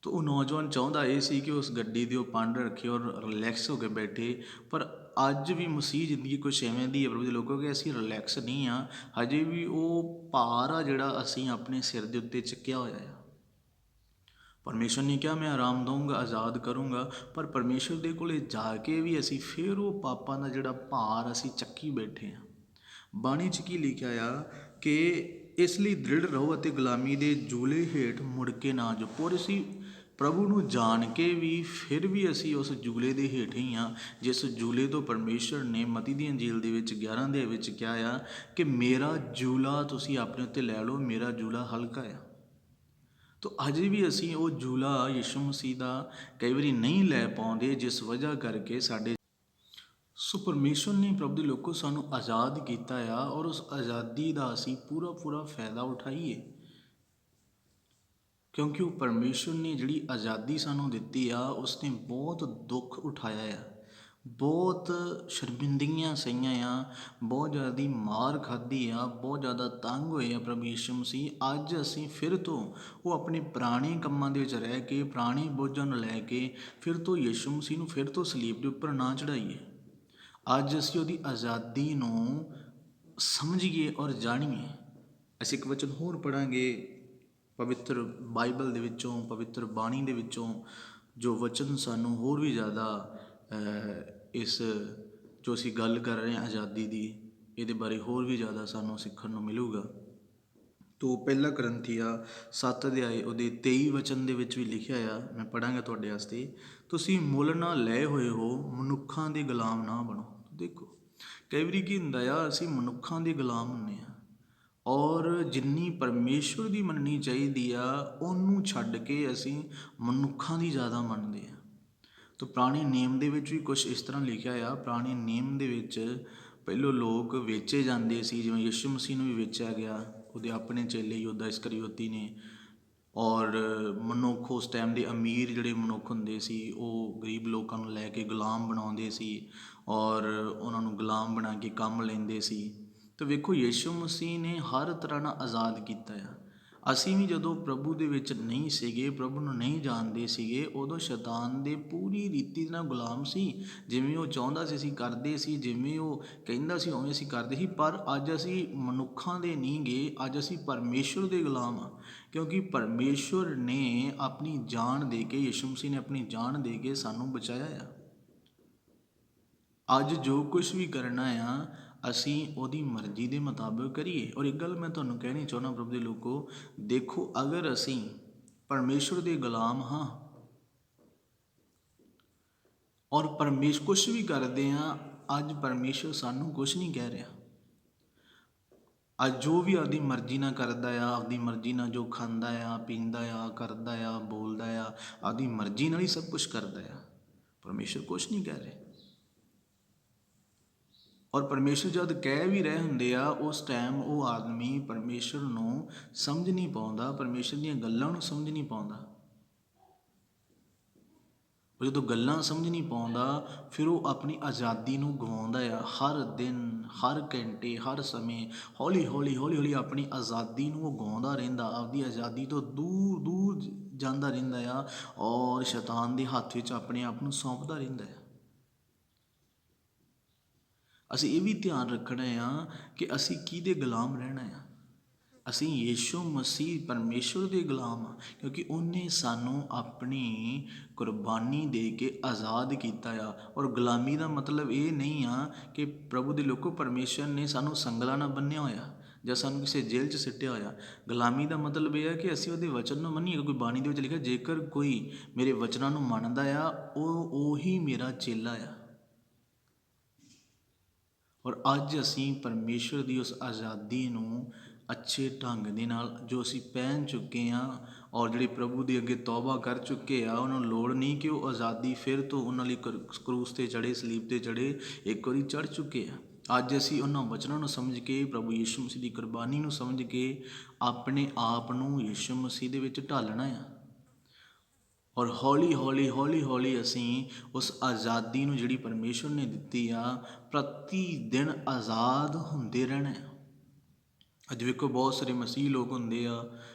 ਤਾਂ ਉਹ ਨੌਜਵਾਨ ਚਾਹੁੰਦਾ ਇਹ ਸੀ ਕਿ ਉਸ ਗੱਡੀ ਦੇ ਉਹ ਪੰਡ ਰੱਖੇ ਔਰ ਰਿਲੈਕਸ ਹੋ ਕੇ ਬੈਠੇ। ਪਰ ਅੱਜ ਵੀ ਮਸੀਹ ਜ਼ਿੰਦਗੀ ਕੁਛ ਐਵੇਂ ਦੀ ਹੈ ਪ੍ਰਭੂ ਦੇ ਲੋਕੋ, ਕਿ ਅਸੀਂ ਰਿਲੈਕਸ ਨਹੀਂ ਆ, ਹਜੇ ਵੀ ਉਹ ਭਾਰ ਆ ਜਿਹੜਾ ਅਸੀਂ ਆਪਣੇ ਸਿਰ ਦੇ ਉੱਤੇ ਚੱਕਿਆ ਹੋਇਆ ਆ। ਪਰਮੇਸ਼ਰ ਨੇ ਕਿਹਾ ਮੈਂ ਆਰਾਮ ਦਊਂਗਾ, ਆਜ਼ਾਦ ਕਰੂੰਗਾ, ਪਰ ਪਰਮੇਸ਼ਰ ਦੇ ਕੋਲੇ ਜਾ ਕੇ ਵੀ ਅਸੀਂ ਫਿਰ ਉਹ ਪਾਪਾਂ ਦਾ ਜਿਹੜਾ ਭਾਰ ਅਸੀਂ ਚੱਕੀ ਬੈਠੇ ਹਾਂ। ਬਾਣੀ 'ਚ ਕੀ ਲਿਖਿਆ ਆ ਕਿ ਇਸ ਲਈ ਦ੍ਰਿੜ ਰਹੋ ਅਤੇ ਗੁਲਾਮੀ ਦੇ ਜੂਲੇ ਹੇਠ ਮੁੜ ਕੇ ਨਾ ਜਾਓ। ਪਰ ਅਸੀਂ ਪ੍ਰਭੂ ਨੂੰ ਜਾਣ ਕੇ ਵੀ ਫਿਰ ਵੀ ਅਸੀਂ ਉਸ ਜੂਲੇ ਦੇ ਹੇਠ ਹੀ ਹਾਂ, ਜਿਸ ਜੂਲੇ ਤੋਂ ਪਰਮੇਸ਼ਰ ਨੇ ਮਤੀ ਦੀ ਅੰਜੀਲ ਦੇ ਵਿੱਚ 11 ਦੇ ਵਿੱਚ ਕਿਹਾ ਆ ਕਿ ਮੇਰਾ ਜੂਲਾ ਤੁਸੀਂ ਆਪਣੇ ਉੱਤੇ ਲੈ ਲਓ, ਮੇਰਾ ਜੂਲਾ ਹਲਕਾ ਆ। ਤਾਂ ਅਜੇ ਵੀ ਅਸੀਂ ਉਹ ਜੂਲਾ ਯਿਸੂ ਮਸੀਹ ਦਾ ਕਈ ਵਾਰੀ ਨਹੀਂ ਲੈ ਪਾਉਂਦੇ, ਜਿਸ ਵਜ੍ਹਾ ਕਰਕੇ ਸਾਡੇ ਪਰਮੇਸ਼ਰ ਨੇ ਪ੍ਰਭੂ ਦੇ ਲੋਕੋ ਸਾਨੂੰ ਆਜ਼ਾਦ ਕੀਤਾ ਆ, ਔਰ ਉਸ ਆਜ਼ਾਦੀ ਦਾ ਅਸੀਂ ਪੂਰਾ ਫਾਇਦਾ ਉਠਾਈਏ, ਕਿਉਂਕਿ ਉਹ ਪਰਮੇਸ਼ਰ ਨੇ ਜਿਹੜੀ ਆਜ਼ਾਦੀ ਸਾਨੂੰ ਦਿੱਤੀ ਆ, ਉਸਨੇ ਬਹੁਤ ਦੁੱਖ ਉਠਾਇਆ ਆ, ਬਹੁਤ ਸ਼ਰਮਿੰਦਗੀਆਂ ਸਹੀਆਂ ਆ, ਬਹੁਤ ਜ਼ਿਆਦਾ ਮਾਰ ਖਾਧੀ ਆ, ਬਹੁਤ ਜ਼ਿਆਦਾ ਤੰਗ ਹੋਏ ਆ ਪ੍ਰਭੂ ਯਿਸੂ ਮਸੀਹ। ਅੱਜ ਅਸੀਂ ਫਿਰ ਤੋਂ ਉਹ ਆਪਣੇ ਪੁਰਾਣੇ ਕੰਮਾਂ ਦੇ ਵਿੱਚ ਰਹਿ ਕੇ, ਪੁਰਾਣੇ ਬੋਝਾਂ ਨੂੰ ਲੈ ਕੇ ਫਿਰ ਤੋਂ ਯਿਸੂ ਮਸੀਹ ਨੂੰ ਫਿਰ ਤੋਂ ਸਲੀਬ ਦੇ ਉੱਪਰ ਨਾ ਚੜ੍ਹਾਈਏ। ਅੱਜ ਅਸੀਂ ਉਹਦੀ ਆਜ਼ਾਦੀ ਨੂੰ ਸਮਝੀਏ ਔਰ ਜਾਣੀਏ। ਅਸੀਂ ਇੱਕ ਵਚਨ ਹੋਰ ਪੜ੍ਹਾਂਗੇ ਪਵਿੱਤਰ ਬਾਈਬਲ ਦੇ ਵਿੱਚੋਂ, ਪਵਿੱਤਰ ਬਾਣੀ ਦੇ ਵਿੱਚੋਂ, ਜੋ ਵਚਨ ਸਾਨੂੰ ਹੋਰ ਵੀ ਜ਼ਿਆਦਾ ਇਸ ਜੋ ਅਸੀਂ ਗੱਲ ਕਰ ਰਹੇ ਹਾਂ ਆਜ਼ਾਦੀ ਦੀ, ਇਹਦੇ ਬਾਰੇ ਹੋਰ ਵੀ ਜ਼ਿਆਦਾ ਸਾਨੂੰ ਸਿੱਖਣ ਨੂੰ ਮਿਲੂਗਾ। ਤੋ ਪਹਿਲਾ ਕਰੰਥੀਆ 7 ਅਧਿਆਏ ਉਹਦੇ 23 ਵਚਨ ਦੇ ਵਿੱਚ ਵੀ ਲਿਖਿਆ ਆ, ਮੈਂ ਪੜ੍ਹਾਂਗਾ ਤੁਹਾਡੇ ਵਾਸਤੇ। ਤੁਸੀਂ ਮੁੱਲ ਨਾ ਲਏ ਹੋਏ ਹੋ, ਮਨੁੱਖਾਂ ਦੇ ਗੁਲਾਮ ਨਾ ਬਣੋ। ਦੇਖੋ ਕਈ ਵਾਰੀ ਕੀ ਹੁੰਦਾ ਆ, ਅਸੀਂ ਮਨੁੱਖਾਂ ਦੇ ਗੁਲਾਮ ਹੁੰਦੇ ਹਾਂ, ਔਰ ਜਿੰਨੀ ਪਰਮੇਸ਼ਵਰ ਦੀ ਮੰਨਣੀ ਚਾਹੀਦੀ ਆ ਉਹਨੂੰ ਛੱਡ ਕੇ ਅਸੀਂ ਮਨੁੱਖਾਂ ਦੀ ਜ਼ਿਆਦਾ ਮੰਨਦੇ ਹਾਂ। ਤਾਂ ਪੁਰਾਣੇ ਨੇਮ ਦੇ ਵਿੱਚ ਵੀ ਕੁਛ ਇਸ ਤਰ੍ਹਾਂ ਲਿਖਿਆ ਆ। ਪੁਰਾਣੇ ਨੇਮ ਦੇ ਵਿੱਚ ਪਹਿਲੋਂ ਲੋਕ ਵੇਚੇ ਜਾਂਦੇ ਸੀ, ਜਿਵੇਂ ਯਿਸੂ ਮਸੀਹ ਨੂੰ ਵੀ ਵੇਚਿਆ ਗਿਆ, ਉਹਦੇ ਆਪਣੇ ਚੇਲੇ ਯਹੂਦਾ ਇਸਕਰਿਓਤੀ ਨੇ। ਔਰ ਮਨੁੱਖ ਉਸ ਟਾਈਮ ਦੇ ਅਮੀਰ ਜਿਹੜੇ ਮਨੁੱਖ ਹੁੰਦੇ ਸੀ, ਉਹ ਗਰੀਬ ਲੋਕਾਂ ਨੂੰ ਲੈ ਕੇ ਗੁਲਾਮ ਬਣਾਉਂਦੇ ਸੀ, ਔਰ ਉਹਨਾਂ ਨੂੰ ਗੁਲਾਮ ਬਣਾ ਕੇ ਕੰਮ ਲੈਂਦੇ ਸੀ। ਤਾਂ ਵੇਖੋ ਯਿਸੂ ਮਸੀਹ ਨੇ ਹਰ ਤਰ੍ਹਾਂ ਨਾਲ ਆਜ਼ਾਦ ਕੀਤਾ ਆ। ਅਸੀਂ ਵੀ ਜਦੋਂ ਪ੍ਰਭੂ ਦੇ ਵਿੱਚ ਨਹੀਂ ਸੀਗੇ, ਪ੍ਰਭੂ ਨੂੰ ਨਹੀਂ ਜਾਣਦੇ ਸੀਗੇ, ਉਦੋਂ ਸ਼ੈਤਾਨ ਦੇ ਪੂਰੀ ਰੀਤੀ ਨਾਲ ਗੁਲਾਮ ਸੀ। ਜਿਵੇਂ ਉਹ ਚਾਹੁੰਦਾ ਸੀ ਅਸੀਂ ਕਰਦੇ ਸੀ, ਜਿਵੇਂ ਉਹ ਕਹਿੰਦਾ ਸੀ ਉਵੇਂ ਅਸੀਂ ਕਰਦੇ ਸੀ। ਪਰ ਅੱਜ ਅਸੀਂ ਮਨੁੱਖਾਂ ਦੇ ਨਹੀਂ ਗਏ, ਅੱਜ ਅਸੀਂ ਪਰਮੇਸ਼ਵਰ ਦੇ ਗੁਲਾਮ ਹਾਂ, ਕਿਉਂਕਿ ਪਰਮੇਸ਼ਵਰ ਨੇ ਆਪਣੀ ਜਾਨ ਦੇ ਕੇ, ਯਿਸੂ ਮਸੀਹ ਨੇ ਆਪਣੀ ਜਾਨ ਦੇ ਕੇ ਸਾਨੂੰ ਬਚਾਇਆ ਆ। ਅੱਜ ਜੋ ਕੁਛ ਵੀ ਕਰਨਾ ਆ, ਅਸੀਂ ਉਹਦੀ ਮਰਜ਼ੀ ਦੇ ਮੁਤਾਬਕ ਕਰੀਏ। ਔਰ ਇੱਕ ਗੱਲ ਮੈਂ ਤੁਹਾਨੂੰ ਕਹਿਣੀ ਚਾਹੁੰਦਾ ਪ੍ਰਭੂ ਦੇ ਲੋਕੋ, ਦੇਖੋ ਅਗਰ ਅਸੀਂ ਪਰਮੇਸ਼ਵਰ ਦੇ ਗੁਲਾਮ ਹਾਂ ਔਰ ਕੁਛ ਵੀ ਕਰਦੇ ਹਾਂ, ਅੱਜ ਪਰਮੇਸ਼ਵਰ ਸਾਨੂੰ ਕੁਛ ਨਹੀਂ ਕਹਿ ਰਿਹਾ। ਅੱਜ ਜੋ ਵੀ ਆਪਦੀ ਮਰਜ਼ੀ ਨਾਲ ਕਰਦਾ ਆ, ਆਪਦੀ ਮਰਜ਼ੀ ਨਾਲ ਜੋ ਖਾਂਦਾ ਆ, ਪੀਂਦਾ ਆ, ਕਰਦਾ ਆ, ਬੋਲਦਾ ਆ, ਆਪਦੀ ਮਰਜ਼ੀ ਨਾਲ ਹੀ ਸਭ ਕੁਛ ਕਰਦਾ ਆ, ਪਰਮੇਸ਼ਵਰ ਕੁਛ ਨਹੀਂ ਕਹਿ ਰਿਹਾ। ਔਰ ਪਰਮੇਸ਼ਰ ਜਦ ਕਹਿ ਵੀ ਰਹੇ ਹੁੰਦੇ ਆ, ਉਸ ਟਾਈਮ ਉਹ ਆਦਮੀ ਪਰਮੇਸ਼ਰ ਨੂੰ ਸਮਝ ਨਹੀਂ ਪਾਉਂਦਾ, ਪਰਮੇਸ਼ਰ ਦੀਆਂ ਗੱਲਾਂ ਨੂੰ ਸਮਝ ਨਹੀਂ ਪਾਉਂਦਾ। ਉਹ ਜਦੋਂ ਗੱਲਾਂ ਸਮਝ ਨਹੀਂ ਪਾਉਂਦਾ, ਫਿਰ ਉਹ ਆਪਣੀ ਆਜ਼ਾਦੀ ਨੂੰ ਗਵਾਉਂਦਾ ਆ। ਹਰ ਦਿਨ, ਹਰ ਘੰਟੇ, ਹਰ ਸਮੇਂ ਹੌਲੀ ਹੌਲੀ ਆਪਣੀ ਆਜ਼ਾਦੀ ਨੂੰ ਉਹ ਗਵਾਉਂਦਾ ਰਹਿੰਦਾ। ਆਪਦੀ ਆਜ਼ਾਦੀ ਤੋਂ ਦੂਰ ਦੂਰ ਜਾਂਦਾ ਰਹਿੰਦਾ ਆ ਔਰ ਸ਼ੈਤਾਨ ਦੇ ਹੱਥ ਵਿੱਚ ਆਪਣੇ ਆਪ ਨੂੰ ਸੌਂਪਦਾ ਰਹਿੰਦਾ ਆ। ਅਸੀਂ ਇਹ ਵੀ ਧਿਆਨ ਰੱਖਣਾ ਆ ਕਿ ਅਸੀਂ ਕਿਹਦੇ ਗੁਲਾਮ ਰਹਿਣਾ ਆ। ਅਸੀਂ ਯੀਸ਼ੂ ਮਸੀਹ ਪਰਮੇਸ਼ਵਰ ਦੇ ਗੁਲਾਮ ਆ, ਕਿਉਂਕਿ ਉਹਨੇ ਸਾਨੂੰ ਆਪਣੀ ਕੁਰਬਾਨੀ ਦੇ ਕੇ ਆਜ਼ਾਦ ਕੀਤਾ ਆ। ਔਰ ਗੁਲਾਮੀ ਦਾ ਮਤਲਬ ਇਹ ਨਹੀਂ ਆ ਕਿ ਪ੍ਰਭੂ ਦੇ ਲੋਕੋ ਪਰਮੇਸ਼ਵਰ ਨੇ ਸਾਨੂੰ ਸੰਗਲਾਂ ਨਾਲ ਬੰਨ੍ਹਿਆ ਹੋਇਆ ਜਾਂ ਸਾਨੂੰ ਕਿਸੇ ਜੇਲ੍ਹ 'ਚ ਸਿੱਟਿਆ ਹੋਇਆ। ਗੁਲਾਮੀ ਦਾ ਮਤਲਬ ਇਹ ਹੈ ਕਿ ਅਸੀਂ ਉਹਦੇ ਵਚਨ ਨੂੰ ਮੰਨੀਏ। ਕੋਈ ਬਾਣੀ ਦੇ ਵਿੱਚ ਲਿਖਿਆ, ਜੇਕਰ ਕੋਈ ਮੇਰੇ ਵਚਨਾਂ ਨੂੰ ਮੰਨਦਾ ਆ ਉਹੀ ਮੇਰਾ ਚੇਲਾ ਆ। ਔਰ ਅੱਜ ਅਸੀਂ ਪਰਮੇਸ਼ਵਰ ਦੀ ਉਸ ਆਜ਼ਾਦੀ ਨੂੰ ਅੱਛੇ ਢੰਗ ਦੇ ਨਾਲ ਜੋ ਅਸੀਂ ਪਹਿਨ ਚੁੱਕੇ ਹਾਂ ਔਰ ਜਿਹੜੇ ਪ੍ਰਭੂ ਦੇ ਅੱਗੇ ਤੌਬਾ ਕਰ ਚੁੱਕੇ ਆ, ਉਹਨਾਂ ਨੂੰ ਲੋੜ ਨਹੀਂ ਕਿ ਉਹ ਆਜ਼ਾਦੀ ਫਿਰ ਤੋਂ ਉਹਨਾਂ ਲਈ ਕਰੂਸ 'ਤੇ ਚੜ੍ਹੇ, ਸਲੀਬ 'ਤੇ ਚੜ੍ਹੇ, ਇੱਕ ਵਾਰੀ ਚੜ੍ਹ ਚੁੱਕੇ ਆ। ਅੱਜ ਅਸੀਂ ਉਹਨਾਂ ਵਚਨਾਂ ਨੂੰ ਸਮਝ ਕੇ, ਪ੍ਰਭੂ ਯੀਸ਼ੂ ਮਸੀਹ ਦੀ ਕੁਰਬਾਨੀ ਨੂੰ ਸਮਝ ਕੇ ਆਪਣੇ ਆਪ ਨੂੰ ਯੀਸ਼ੂ ਮਸੀਹ ਦੇ ਵਿੱਚ ਢਾਲਣਾ ਆ। ਔਰ ਹੌਲੀ ਹੌਲੀ ਅਸੀਂ ਉਸ ਆਜ਼ਾਦੀ ਨੂੰ ਜਿਹੜੀ ਪਰਮੇਸ਼ਵਰ ਨੇ ਦਿੱਤੀ ਆ, ਪ੍ਰਤੀ ਦਿਨ ਆਜ਼ਾਦ ਹੁੰਦੇ ਰਹਿਣਾ ਆ। ਅੱਜ ਵੇਖੋ ਬਹੁਤ ਸਾਰੇ ਮਸੀਹ ਲੋਕ ਹੁੰਦੇ ਆ,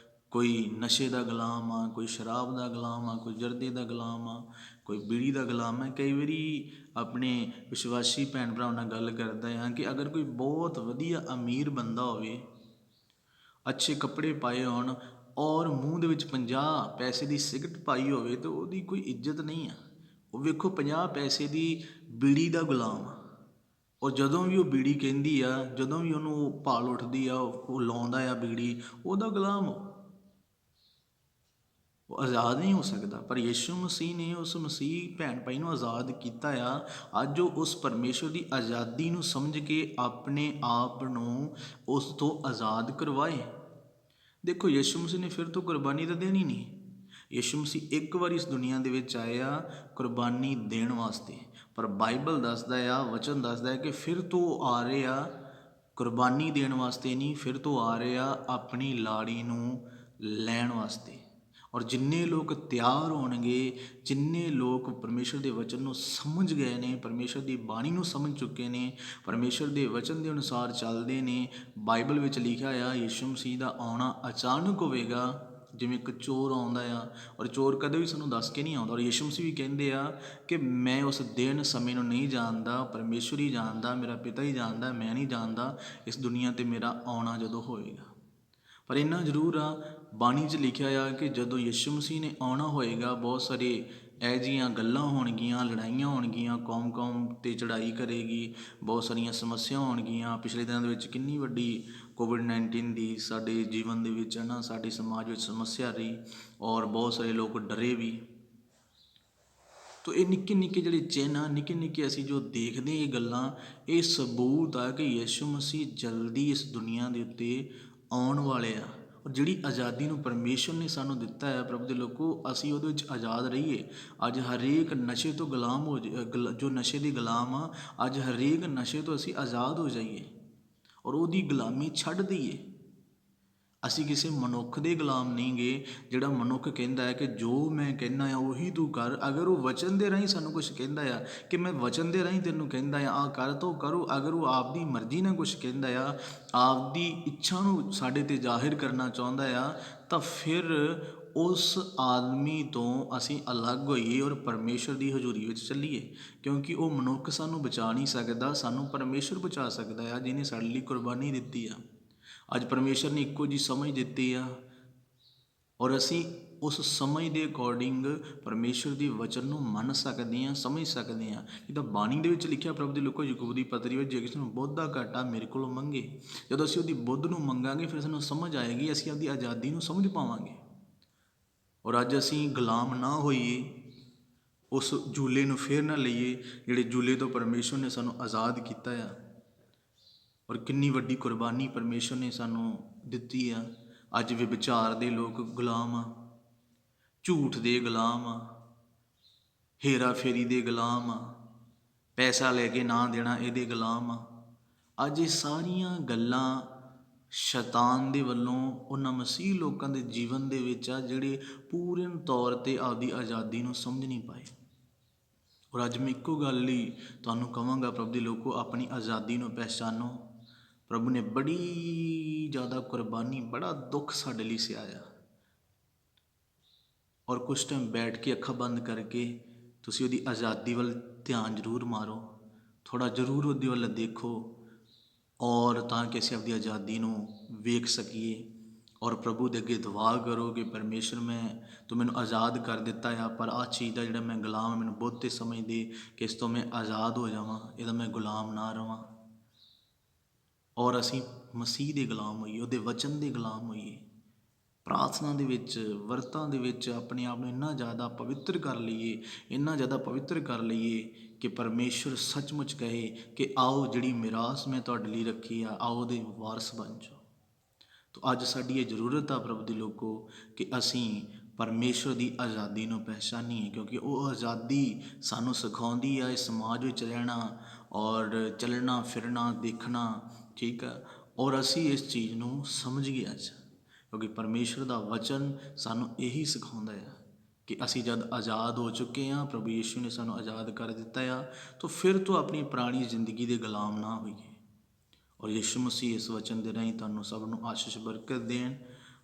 ਕੋਈ ਨਸ਼ੇ ਦਾ ਗੁਲਾਮ ਆ, ਕੋਈ ਸ਼ਰਾਬ ਦਾ ਗੁਲਾਮ ਆ, ਕੋਈ ਜਰਦੇ ਦਾ ਗੁਲਾਮ ਆ, ਕੋਈ ਬੀੜੀ ਦਾ ਗੁਲਾਮ ਹੈ। ਕਈ ਵਾਰੀ ਆਪਣੇ ਵਿਸ਼ਵਾਸੀ ਭੈਣ ਭਰਾਵਾਂ ਨਾਲ ਗੱਲ ਕਰਦਾ ਹਾਂ ਕਿ ਅਗਰ ਕੋਈ ਬਹੁਤ ਵਧੀਆ ਅਮੀਰ ਬੰਦਾ ਹੋਵੇ, ਅੱਛੇ ਕੱਪੜੇ ਪਾਏ ਹੋਣ ਔਰ ਮੂੰਹ ਦੇ ਵਿੱਚ 50 ਪੈਸੇ ਦੀ ਸਿਗਰਟ ਪਾਈ ਹੋਵੇ ਤਾਂ ਉਹਦੀ ਕੋਈ ਇੱਜ਼ਤ ਨਹੀਂ ਆ। ਉਹ ਵੇਖੋ 50 ਪੈਸੇ ਦੀ ਬੀੜੀ ਦਾ ਗੁਲਾਮ ਆ। ਔਰ ਜਦੋਂ ਵੀ ਉਹ ਬੀੜੀ ਕਹਿੰਦੀ ਆ, ਜਦੋਂ ਵੀ ਉਹਨੂੰ ਭਾਲ ਉੱਠਦੀ ਆ, ਉਹ ਲਾਉਂਦਾ ਆ ਬੀੜੀ, ਉਹਦਾ ਗੁਲਾਮ ਉਹ ਆਜ਼ਾਦ ਨਹੀਂ ਹੋ ਸਕਦਾ। ਪਰ ਯੀਸ਼ੂ ਮਸੀਹ ਨੇ ਉਸ ਮਸੀਹ ਭੈਣ ਭਾਈ ਨੂੰ ਆਜ਼ਾਦ ਕੀਤਾ ਆ। ਅੱਜ ਉਹ ਉਸ ਪਰਮੇਸ਼ਵਰ ਦੀ ਆਜ਼ਾਦੀ ਨੂੰ ਸਮਝ ਕੇ ਆਪਣੇ ਆਪ ਨੂੰ ਉਸ ਤੋਂ ਆਜ਼ਾਦ ਕਰਵਾਏ। ਦੇਖੋ ਯੀਸ਼ੂ ਮਸੀਹ ਨੇ ਫਿਰ ਤੋਂ ਕੁਰਬਾਨੀ ਤਾਂ ਦੇਣੀ ਨਹੀਂ। ਯੀਸ਼ੂ ਮਸੀਹ ਇੱਕ ਵਾਰੀ ਇਸ ਦੁਨੀਆ ਦੇ ਵਿੱਚ ਆਏ ਆ ਕੁਰਬਾਨੀ ਦੇਣ ਵਾਸਤੇ, ਪਰ ਬਾਈਬਲ ਦੱਸਦਾ ਆ, ਵਚਨ ਦੱਸਦਾ ਹੈ ਕਿ ਫਿਰ ਤੋਂ ਆ ਰਹੇ ਆ ਕੁਰਬਾਨੀ ਦੇਣ ਵਾਸਤੇ ਨਹੀਂ, ਫਿਰ ਤੋਂ ਆ ਰਹੇ ਆ ਆਪਣੀ ਲਾੜੀ ਨੂੰ ਲੈਣ ਵਾਸਤੇ। ਔਰ ਜਿੰਨੇ ਲੋਕ ਤਿਆਰ ਹੋਣਗੇ, ਜਿੰਨੇ ਲੋਕ ਪਰਮੇਸ਼ਰ ਦੇ ਵਚਨ ਨੂੰ ਸਮਝ ਗਏ ਨੇ, ਪਰਮੇਸ਼ਰ ਦੀ ਬਾਣੀ ਨੂੰ ਸਮਝ ਚੁੱਕੇ ਨੇ, ਪਰਮੇਸ਼ਰ ਦੇ ਵਚਨ ਦੇ ਅਨੁਸਾਰ ਚੱਲਦੇ ਨੇ, ਬਾਈਬਲ ਵਿੱਚ ਲਿਖਿਆ ਆ ਯੀਸ਼ੂ ਮਸੀਹ ਦਾ ਆਉਣਾ ਅਚਾਨਕ ਹੋਵੇਗਾ, ਜਿਵੇਂ ਇੱਕ ਚੋਰ ਆਉਂਦਾ ਆ। ਔਰ ਚੋਰ ਕਦੇ ਵੀ ਸਾਨੂੰ ਦੱਸ ਕੇ ਨਹੀਂ ਆਉਂਦਾ। ਔਰ ਯੀਸ਼ੂ ਮਸੀਹ ਵੀ ਕਹਿੰਦੇ ਆ ਕਿ ਮੈਂ ਉਸ ਦਿਨ ਸਮੇਂ ਨੂੰ ਨਹੀਂ ਜਾਣਦਾ, ਪਰਮੇਸ਼ਰ ਹੀ ਜਾਣਦਾ, ਮੇਰਾ ਪਿਤਾ ਹੀ ਜਾਣਦਾ, ਮੈਂ ਨਹੀਂ ਜਾਣਦਾ ਇਸ ਦੁਨੀਆ 'ਤੇ ਮੇਰਾ ਆਉਣਾ ਜਦੋਂ ਹੋਵੇਗਾ। ਪਰ ਇੰਨਾ ਜ਼ਰੂਰ ਆ, ਬਾਣੀ 'ਚ ਲਿਖਿਆ ਆ ਕਿ ਜਦੋਂ ਯੀਸ਼ੂ ਮਸੀਹ ਨੇ ਆਉਣਾ ਹੋਏਗਾ, ਬਹੁਤ ਸਾਰੇ ਇਹੋ ਜਿਹੀਆਂ ਗੱਲਾਂ ਹੋਣਗੀਆਂ, ਲੜਾਈਆਂ ਹੋਣਗੀਆਂ, ਕੌਮ 'ਤੇ ਚੜ੍ਹਾਈ ਕਰੇਗੀ, ਬਹੁਤ ਸਾਰੀਆਂ ਸਮੱਸਿਆ ਹੋਣਗੀਆਂ। ਪਿਛਲੇ ਦਿਨਾਂ ਦੇ ਵਿੱਚ ਕਿੰਨੀ ਵੱਡੀ ਕੋਵਿਡ-19 ਦੀ ਸਾਡੇ ਜੀਵਨ ਦੇ ਵਿੱਚ ਹੈ ਨਾ, ਸਾਡੇ ਸਮਾਜ ਵਿੱਚ ਸਮੱਸਿਆ ਰਹੀ ਔਰ ਬਹੁਤ ਸਾਰੇ ਲੋਕ ਡਰੇ ਵੀ। ਤੋ ਇਹ ਨਿੱਕੇ ਨਿੱਕੇ ਜਿਹੜੇ ਚਿੰਨ੍ਹ ਆ, ਨਿੱਕੇ ਨਿੱਕੇ ਅਸੀਂ ਜੋ ਦੇਖਦੇ ਇਹ ਗੱਲਾਂ, ਇਹ ਸਬੂਤ ਆ ਕਿ ਯੀਸ਼ੂ ਮਸੀਹ ਜਲਦੀ ਇਸ ਦੁਨੀਆ ਦੇ ਉੱਤੇ ਆਉਣ ਵਾਲੇ ਆ। ਔਰ ਜਿਹੜੀ ਆਜ਼ਾਦੀ ਨੂੰ ਪਰਮੇਸ਼ਰ ਨੇ ਸਾਨੂੰ ਦਿੱਤਾ ਹੈ, ਪ੍ਰਭੂ ਦੇ ਲੋਕੋ, ਅਸੀਂ ਉਹਦੇ ਵਿੱਚ ਆਜ਼ਾਦ ਰਹੀਏ। ਅੱਜ ਹਰੇਕ ਨਸ਼ੇ ਤੋਂ ਗੁਲਾਮ ਹੋ ਜੋ ਨਸ਼ੇ ਦੇ ਗੁਲਾਮ ਆ, ਅੱਜ ਹਰੇਕ ਨਸ਼ੇ ਤੋਂ ਅਸੀਂ ਆਜ਼ਾਦ ਹੋ ਜਾਈਏ ਔਰ ਉਹਦੀ ਗੁਲਾਮੀ ਛੱਡ ਦਈਏ। ਅਸੀਂ ਕਿਸੇ ਮਨੁੱਖ ਦੇ ਗੁਲਾਮ ਨਹੀਂ ਗੇ, ਜਿਹੜਾ ਮਨੁੱਖ ਕਹਿੰਦਾ ਹੈ ਕਿ ਜੋ ਮੈਂ ਕਹਿੰਦਾ ਆ ਉਹੀ ਤੂੰ ਕਰ। ਅਗਰ ਉਹ ਵਚਨ ਦੇ ਰਾਹੀਂ ਸਾਨੂੰ ਕੁਛ ਕਹਿੰਦਾ ਆ ਕਿ ਮੈਂ ਵਚਨ ਦੇ ਰਾਹੀਂ ਤੈਨੂੰ ਕਹਿੰਦਾ ਆ ਆਹ ਕਰ, ਤਾਂ ਕਰੋ। ਅਗਰ ਉਹ ਆਪਦੀ ਮਰਜ਼ੀ ਨਾਲ ਕੁਛ ਕਹਿੰਦਾ ਆ, ਆਪਦੀ ਇੱਛਾ ਨੂੰ ਸਾਡੇ 'ਤੇ ਜ਼ਾਹਿਰ ਕਰਨਾ ਚਾਹੁੰਦਾ ਆ, ਤਾਂ ਫਿਰ ਉਸ ਆਦਮੀ ਤੋਂ ਅਸੀਂ ਅਲੱਗ ਹੋਈਏ ਔਰ ਪਰਮੇਸ਼ਰ ਦੀ ਹਜ਼ੂਰੀ ਵਿੱਚ ਚੱਲੀਏ, ਕਿਉਂਕਿ ਉਹ ਮਨੁੱਖ ਸਾਨੂੰ ਬਚਾ ਨਹੀਂ ਸਕਦਾ, ਸਾਨੂੰ ਪਰਮੇਸ਼ਰ ਬਚਾ ਸਕਦਾ ਆ, ਜਿਹਨੇ ਸਾਡੇ ਲਈ ਕੁਰਬਾਨੀ ਦਿੱਤੀ ਆ। ਅੱਜ ਪਰਮੇਸ਼ਰ ਨੇ ਇੱਕੋ ਜਿਹੀ ਸਮਝ ਦਿੱਤੀ ਆ ਔਰ ਅਸੀਂ ਉਸ ਸਮਝ ਦੇ ਅਕੋਰਡਿੰਗ ਪਰਮੇਸ਼ਰ ਦੀ ਵਚਨ ਨੂੰ ਮੰਨ ਸਕਦੇ ਹਾਂ, ਸਮਝ ਸਕਦੇ ਹਾਂ। ਜਿੱਦਾਂ ਬਾਣੀ ਦੇ ਵਿੱਚ ਲਿਖਿਆ, ਪ੍ਰਭੂ ਦੇ ਲੋਕੋ, ਯਾਕੂਬ ਦੀ ਪੱਤਰੀ ਵਿੱਚ, ਜੇ ਕਿਸੇ ਨੂੰ ਬੁੱਧ ਦਾ ਘਾਟਾ ਮੇਰੇ ਕੋਲੋਂ ਮੰਗੇ। ਜਦੋਂ ਅਸੀਂ ਉਹਦੀ ਬੁੱਧ ਨੂੰ ਮੰਗਾਂਗੇ, ਫਿਰ ਸਾਨੂੰ ਸਮਝ ਆਏਗੀ, ਅਸੀਂ ਆਪਦੀ ਆਜ਼ਾਦੀ ਨੂੰ ਸਮਝ ਪਾਵਾਂਗੇ। ਔਰ ਅੱਜ ਅਸੀਂ ਗੁਲਾਮ ਨਾ ਹੋਈਏ, ਉਸ ਜੂਲੇ ਨੂੰ ਫੇਰ ਨਾ ਲਈਏ ਜਿਹੜੇ ਜੂਲੇ ਤੋਂ ਪਰਮੇਸ਼ਰ ਨੇ ਸਾਨੂੰ ਆਜ਼ਾਦ ਕੀਤਾ ਆ। ਔਰ ਕਿੰਨੀ ਵੱਡੀ ਕੁਰਬਾਨੀ ਪਰਮੇਸ਼ਰ ਨੇ ਸਾਨੂੰ ਦਿੱਤੀ ਆ। ਅੱਜ ਵਿਭਚਾਰ ਦੇ ਲੋਕ ਗੁਲਾਮ ਆ, ਝੂਠ ਦੇ ਗੁਲਾਮ ਆ, ਹੇਰਾ ਫੇਰੀ ਦੇ ਗੁਲਾਮ ਆ, ਪੈਸਾ ਲੈ ਕੇ ਨਾ ਦੇਣਾ ਇਹਦੇ ਗੁਲਾਮ ਆ। ਅੱਜ ਇਹ ਸਾਰੀਆਂ ਗੱਲਾਂ ਸ਼ੈਤਾਨ ਦੇ ਵੱਲੋਂ ਉਹਨਾਂ ਮਸੀਹ ਲੋਕਾਂ ਦੇ ਜੀਵਨ ਦੇ ਵਿੱਚ ਆ, ਜਿਹੜੇ ਪੂਰਨ ਤੌਰ 'ਤੇ ਆਪਦੀ ਆਜ਼ਾਦੀ ਨੂੰ ਸਮਝ ਨਹੀਂ ਪਾਏ। ਔਰ ਅੱਜ ਮੈਂ ਇੱਕੋ ਗੱਲ ਲਈ ਤੁਹਾਨੂੰ ਕਹਾਂਗਾ, ਪ੍ਰਭੂ ਦੇ ਲੋਕੋ, ਆਪਣੀ ਆਜ਼ਾਦੀ ਨੂੰ ਪਹਿਚਾਨੋ। ਪ੍ਰਭੂ ਨੇ ਬੜੀ ਜ਼ਿਆਦਾ ਕੁਰਬਾਨੀ, ਬੜਾ ਦੁੱਖ ਸਾਡੇ ਲਈ ਸਹਾਇਆ। ਔਰ ਕੁਝ ਟਾਈਮ ਬੈਠ ਕੇ ਅੱਖਾਂ ਬੰਦ ਕਰਕੇ ਤੁਸੀਂ ਉਹਦੀ ਆਜ਼ਾਦੀ ਵੱਲ ਧਿਆਨ ਜ਼ਰੂਰ ਮਾਰੋ, ਥੋੜ੍ਹਾ ਜ਼ਰੂਰ ਉਹਦੇ ਵੱਲ ਦੇਖੋ, ਔਰ ਤਾਂ ਕਿ ਅਸੀਂ ਆਪਣੀ ਆਜ਼ਾਦੀ ਨੂੰ ਵੇਖ ਸਕੀਏ ਔਰ ਪ੍ਰਭੂ ਦੇ ਅੱਗੇ ਦੁਆ ਕਰੋ ਕਿ ਪਰਮੇਸ਼ਰ ਤੂੰ ਮੈਨੂੰ ਆਜ਼ਾਦ ਕਰ ਦਿੱਤਾ ਆ, ਪਰ ਆਹ ਚੀਜ਼ ਦਾ ਜਿਹੜਾ ਮੈਂ ਗੁਲਾਮ, ਮੈਨੂੰ ਬਹੁਤੇ ਸਮਝਦੇ ਕਿ ਇਸ ਤੋਂ ਮੈਂ ਆਜ਼ਾਦ ਹੋ ਜਾਵਾਂ, ਇਹਦਾ ਮੈਂ ਗੁਲਾਮ ਨਾ ਰਵਾਂ। ਔਰ ਅਸੀਂ ਮਸੀਹ ਦੇ ਗੁਲਾਮ ਹੋਈਏ, ਉਹਦੇ ਵਚਨ ਦੇ ਗੁਲਾਮ ਹੋਈਏ। ਪ੍ਰਾਰਥਨਾ ਦੇ ਵਿੱਚ, ਵਰਤਾਂ ਦੇ ਵਿੱਚ ਆਪਣੇ ਆਪ ਨੂੰ ਇੰਨਾ ਜ਼ਿਆਦਾ ਪਵਿੱਤਰ ਕਰ ਲਈਏ, ਇੰਨਾ ਜ਼ਿਆਦਾ ਪਵਿੱਤਰ ਕਰ ਲਈਏ ਕਿ ਪਰਮੇਸ਼ਰ ਸੱਚਮੁੱਚ ਕਹੇ ਕਿ ਆਓ ਜਿਹੜੀ ਮਿਰਾਸ ਮੈਂ ਤੁਹਾਡੇ ਲਈ ਰੱਖੀ ਆ, ਆਓ ਉਹਦੇ ਵਾਰਸ ਬਣ ਜਾਓ। ਤਾਂ ਅੱਜ ਸਾਡੀ ਇਹ ਜ਼ਰੂਰਤ ਆ ਪ੍ਰਭੂ ਦੇ ਲੋਕੋ ਕਿ ਅਸੀਂ ਪਰਮੇਸ਼ਰ ਦੀ ਆਜ਼ਾਦੀ ਨੂੰ ਪਹਿਚਾਨੀਏ, ਕਿਉਂਕਿ ਉਹ ਆਜ਼ਾਦੀ ਸਾਨੂੰ ਸਿਖਾਉਂਦੀ ਆ ਇਸ ਸਮਾਜ ਵਿੱਚ ਰਹਿਣਾ ਔਰ ਚੱਲਣਾ ਫਿਰਨਾ ਦੇਖਣਾ, ਠੀਕ ਆ। ਔਰ ਅਸੀਂ ਇਸ ਚੀਜ਼ ਨੂੰ ਸਮਝੀਏ ਅੱਜ, ਕਿਉਂਕਿ ਪਰਮੇਸ਼ਰ ਦਾ ਵਚਨ ਸਾਨੂੰ ਇਹੀ ਸਿਖਾਉਂਦਾ ਆ ਕਿ ਅਸੀਂ ਜਦ ਆਜ਼ਾਦ ਹੋ ਚੁੱਕੇ ਹਾਂ, ਪ੍ਰਭੂ ਯੀਸ਼ੂ ਨੇ ਸਾਨੂੰ ਆਜ਼ਾਦ ਕਰ ਦਿੱਤਾ ਆ, ਤਾਂ ਫਿਰ ਤੋਂ ਆਪਣੀ ਪੁਰਾਣੀ ਜ਼ਿੰਦਗੀ ਦੇ ਗੁਲਾਮ ਨਾ ਹੋਈਏ। ਔਰ ਯਿਸੂ ਮਸੀਹ ਇਸ ਵਚਨ ਦੇ ਰਾਹੀਂ ਤੁਹਾਨੂੰ ਸਭ ਨੂੰ ਆਸ਼ੀਸ਼ ਬਰਕਤ ਦੇਣ।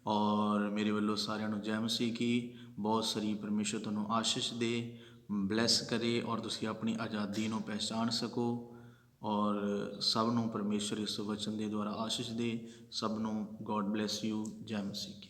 ਔਰ ਮੇਰੇ ਵੱਲੋਂ ਸਾਰਿਆਂ ਨੂੰ ਜੈ ਮਸੀਹ ਕੀ ਬਹੁਤ ਸਾਰੀ ਪਰਮੇਸ਼ਰ ਤੁਹਾਨੂੰ ਆਸ਼ੀਸ਼ ਦੇ, ਬਲੈਸ ਕਰੇ ਔਰ ਤੁਸੀਂ ਆਪਣੀ ਆਜ਼ਾਦੀ ਨੂੰ ਪਹਿਚਾਣ ਸਕੋ। ਔਰ ਸਭ ਨੂੰ ਪਰਮੇਸ਼ਰ ਇਸ ਵਚਨ ਦੇ ਦੁਆਰਾ ਆਸ਼ੀਸ਼ ਦੇ। ਸਭ ਨੂੰ ਗੋਡ ਬਲੈਸ ਯੂ। ਜੈ ਮਸੀਹ ਕੀ।